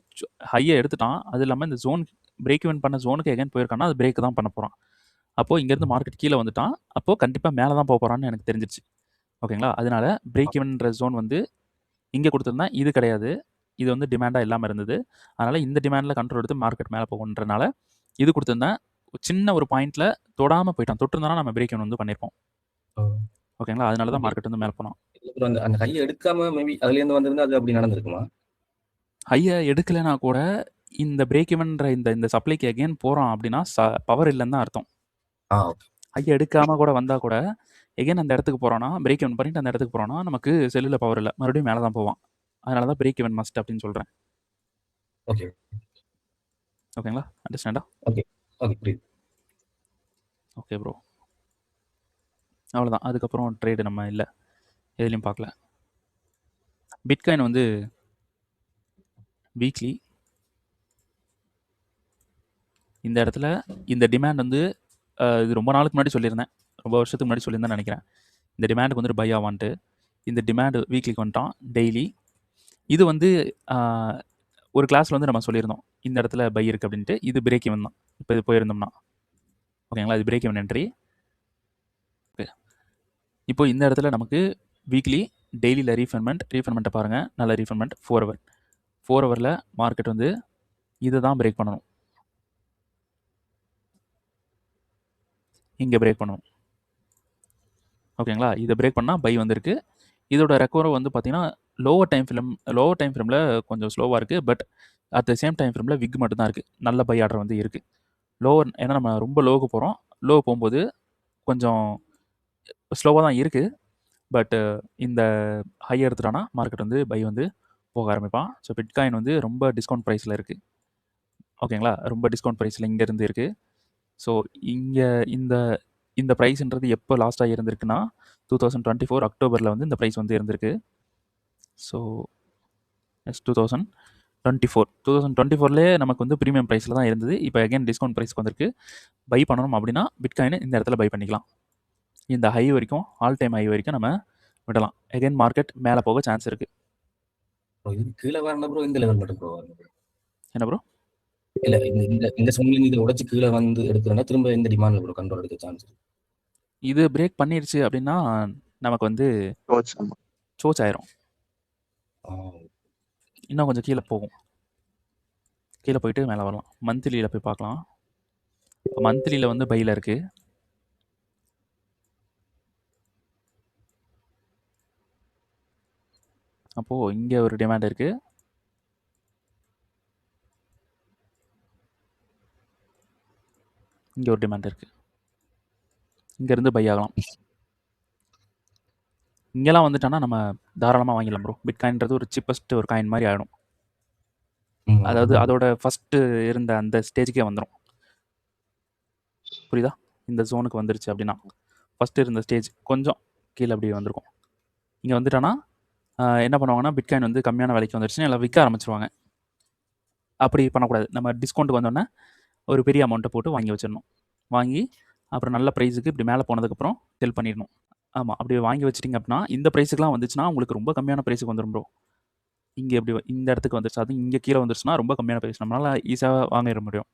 ஹையை எடுத்துட்டான். அது இல்லாமல் இந்த ஜோன் பிரேக் ஈவன் பண்ண ஜோனுக்கு எகைன் போயிருக்கான்னா அது பிரேக் தான் பண்ண போகிறான். அப்போது இங்கேருந்து மார்க்கெட் கீழே வந்துட்டான். அப்போது கண்டிப்பாக மேலே தான் போக போகிறான்னு எனக்கு தெரிஞ்சிச்சு. ஓகேங்களா? அதனால பிரேக் ஈவன்ற ஜோன் வந்து இங்கே கொடுத்துருந்தா இது கிடையாது. இது வந்து டிமாண்டாக இல்லாமல் இருந்தது. அதனால் இந்த டிமாண்டில் கண்ட்ரோல் எடுத்து மார்க்கெட் மேலே போகுன்றனால இது கொடுத்துருந்தேன். சின்ன ஒரு பாயிண்ட்டில் தொடாமல் போயிட்டான். தொட்டிருந்தானா நம்ம பிரேக் ஈவன் வந்து பண்ணியிருப்போம். ஓகேங்களா? அதனால தான் மார்க்கெட் வந்து மேலே போனோம். அந்த கையை எடுக்காம மேபி அதுலேருந்து வந்திருந்தா அது அப்படி நடந்திருக்குமா? ஹையை எடுக்கலைன்னா கூட இந்த பிரேக் ஈவன்ற இந்த சப்ளைக்கு எகைன் போகிறோம் அப்படின்னா பவர் இல்லைன்னு தான் அர்த்தம். ஹையை எடுக்காமல் கூட வந்தால் கூட எகைன் அந்த இடத்துக்கு போகிறோன்னா, பிரேக் ஈவன் பண்ணிட்டு அந்த இடத்துக்கு போகிறோன்னா நமக்கு செல்லில் பவர் இல்லை, மறுபடியும் மேலே தான் போவான். அதனால தான் பிரேக் ஈவன் மஸ்ட் அப்படின்னு சொல்கிறேன். ஓகே ஓகேங்களா? அண்டர்ஸ்டாண்டா? ஓகே புரியுது. ஓகே ப்ரோ, அவ்வளோதான். அதுக்கப்புறம் ட்ரேடு நம்ம இல்லை, எதுலேயும் பார்க்கல. பிட்காயின் வந்து வீக்லி இந்த இடத்துல இந்த டிமாண்ட் வந்து இது ரொம்ப நாளுக்கு முன்னாடி சொல்லியிருந்தேன், ரொம்ப வருஷத்துக்கு முன்னாடி சொல்லியிருந்தேன் நினைக்கிறேன். இந்த டிமாண்டுக்கு வந்துட்டு பை ஆவான்ட்டு. இந்த டிமாண்டு வீக்லிக்கு வந்துட்டான், டெய்லி. இது வந்து ஒரு கிளாஸில் வந்து நம்ம சொல்லியிருந்தோம் இந்த இடத்துல பை இருக்குது அப்படின்ட்டு. இது பிரேக் ஈவன் தான். இப்போ இது போயிருந்தோம்னா ஓகேங்களா, இது பிரேக் ஈவன் என்ட்ரி. ஓகே, இப்போ இந்த இடத்துல நமக்கு வீக்லி டெய்லியில் ரீஃபண்ட்மெண்ட்டை பாருங்கள். நல்ல ரீஃபண்ட்மெண்ட் 4 ஹவர். 4 ஹவரில் மார்க்கெட் வந்து இதை தான் பிரேக் பண்ணணும், இங்கே பிரேக் பண்ணணும். ஓகேங்களா? இதை பிரேக் பண்ணால் பை வந்திருக்கு. இதோட ரெக்கவரி வந்து பார்த்தீங்கன்னா லோவர் டைம் ஃப்ரேமில் கொஞ்சம் ஸ்லோவாக இருக்குது. But at the same time ஃப்ரேமில் விக் மட்டும்தான் இருக்குது. நல்ல பை ஆர்டர் வந்து இருக்குது. லோவர் ஏன்னா நம்ம ரொம்ப லோவுக்கு போகிறோம். லோ போகும்போது கொஞ்சம் ஸ்லோவாக தான் இருக்குது. பட் இந்த ஹை எடுத்துட்டானா மார்க்கெட் வந்து பை வந்து போக ஆரம்பிப்பான். ஸோ பிட்காயின் வந்து ரொம்ப டிஸ்கவுண்ட் ப்ரைஸில் இருக்குது. ஓகேங்களா, ரொம்ப டிஸ்கவுண்ட் ப்ரைஸில் இங்கேருந்து இருக்குது. ஸோ இங்கே இந்த இந்த ப்ரைஸ்ன்றது எப்போ லாஸ்ட்டாக இருந்திருக்குன்னா 2024 அக்டோபரில் வந்து இந்த ப்ரைஸ் வந்து இருந்திருக்கு. ஸோ எஸ் 2024லேயே நமக்கு வந்து ப்ரீமியம் ப்ரைஸில் தான் இருந்தது. இப்போ அகைன் டிஸ்கவுண்ட் ப்ரைஸ்க்கு வந்திருக்கு. பை பண்ணணும் அப்படின்னா பிட்காயின் இந்த இடத்துல பை பண்ணிக்கலாம். இந்த ஹை வரைக்கும், ஆல் டைம் ஹை வரைக்கும் நம்ம விடலாம். அகைன் மார்க்கெட் மேலே போக சான்ஸ் இருக்குது. ப்ரோ இது கீழே வரணும் ப்ரோ, இந்த லெவல் மட்டும் ப்ரோ வரணும் ப்ரோ. என்ன ப்ரோ? இல்லை இந்த இந்த இந்த சமயம் இதை உடச்சி கீழே வந்து எடுக்கிறோன்னா திரும்ப இந்த டிமாண்டில் ப்ரோ கண்ட்ரோல் எடுக்க சான்ஸ் இருக்கு. இது பிரேக் பண்ணிருச்சு அப்படின்னா நமக்கு வந்து Coach, ஆமா. சோச் ஆயிரும். இன்னும் கொஞ்சம் கீழே போகும். கீழே போயிட்டு மேலே வரலாம். மந்த்லியில் போய் பார்க்கலாம். இப்போ மந்த்லியில் வந்து பையில் இருக்குது. அப்போது இங்கே ஒரு டிமாண்ட் இருக்குது. இங்கே ஒரு டிமாண்ட் இருக்குது. இங்கேருந்து பை ஆகலாம். இங்கெல்லாம் வந்துட்டானா நம்ம தாராளமாக வாங்கிடலாம் ப்ரோ. பிட்காயின்றது ஒரு சீப்பஸ்ட் ஒரு காயின் மாதிரி ஆகிடும். அதாவது அதோட ஃபஸ்ட்டு இருந்த அந்த ஸ்டேஜுக்கே வந்துடும். புரியுதா? இந்த ஜோனுக்கு வந்துருச்சு அப்படின்னா ஃபஸ்ட்டு இருந்த ஸ்டேஜ் கொஞ்சம் கீழே அப்படி வந்திருக்கும். இங்கே வந்துட்டானா என்ன பண்ணுவாங்கன்னா பிட்காயின் வந்து கம்மியான விலைக்கு வந்துருச்சுன்னா எல்லாம் விற்க ஆரம்பிச்சிருவாங்க. அப்படி பண்ணக்கூடாது. நம்ம டிஸ்கவுண்ட்டுக்கு வந்தோடனே ஒரு பெரிய அமௌண்ட்டை போட்டு வாங்கி வச்சிடணும். வாங்கி அப்புறம் நல்ல ப்ரைஸுக்கு இப்படி மேலே போனதுக்கப்புறம் செல் பண்ணிடணும். ஆமாம், அப்படி வாங்கி வச்சிட்டிங்க அப்படின்னா இந்த ப்ரைஸுக்குலாம் வந்துச்சுன்னா உங்களுக்கு ரொம்ப கம்மியான ப்ரைஸுக்கு வந்துடும் ப்ரோ. இங்கே எப்படி இந்த இடத்துக்கு வந்துருச்சு, அது இங்கே கீழே வந்துருச்சுன்னா ரொம்ப கம்மியான ப்ரைஸ் நம்மளால் ஈஸியாக வாங்கிட முடியும்.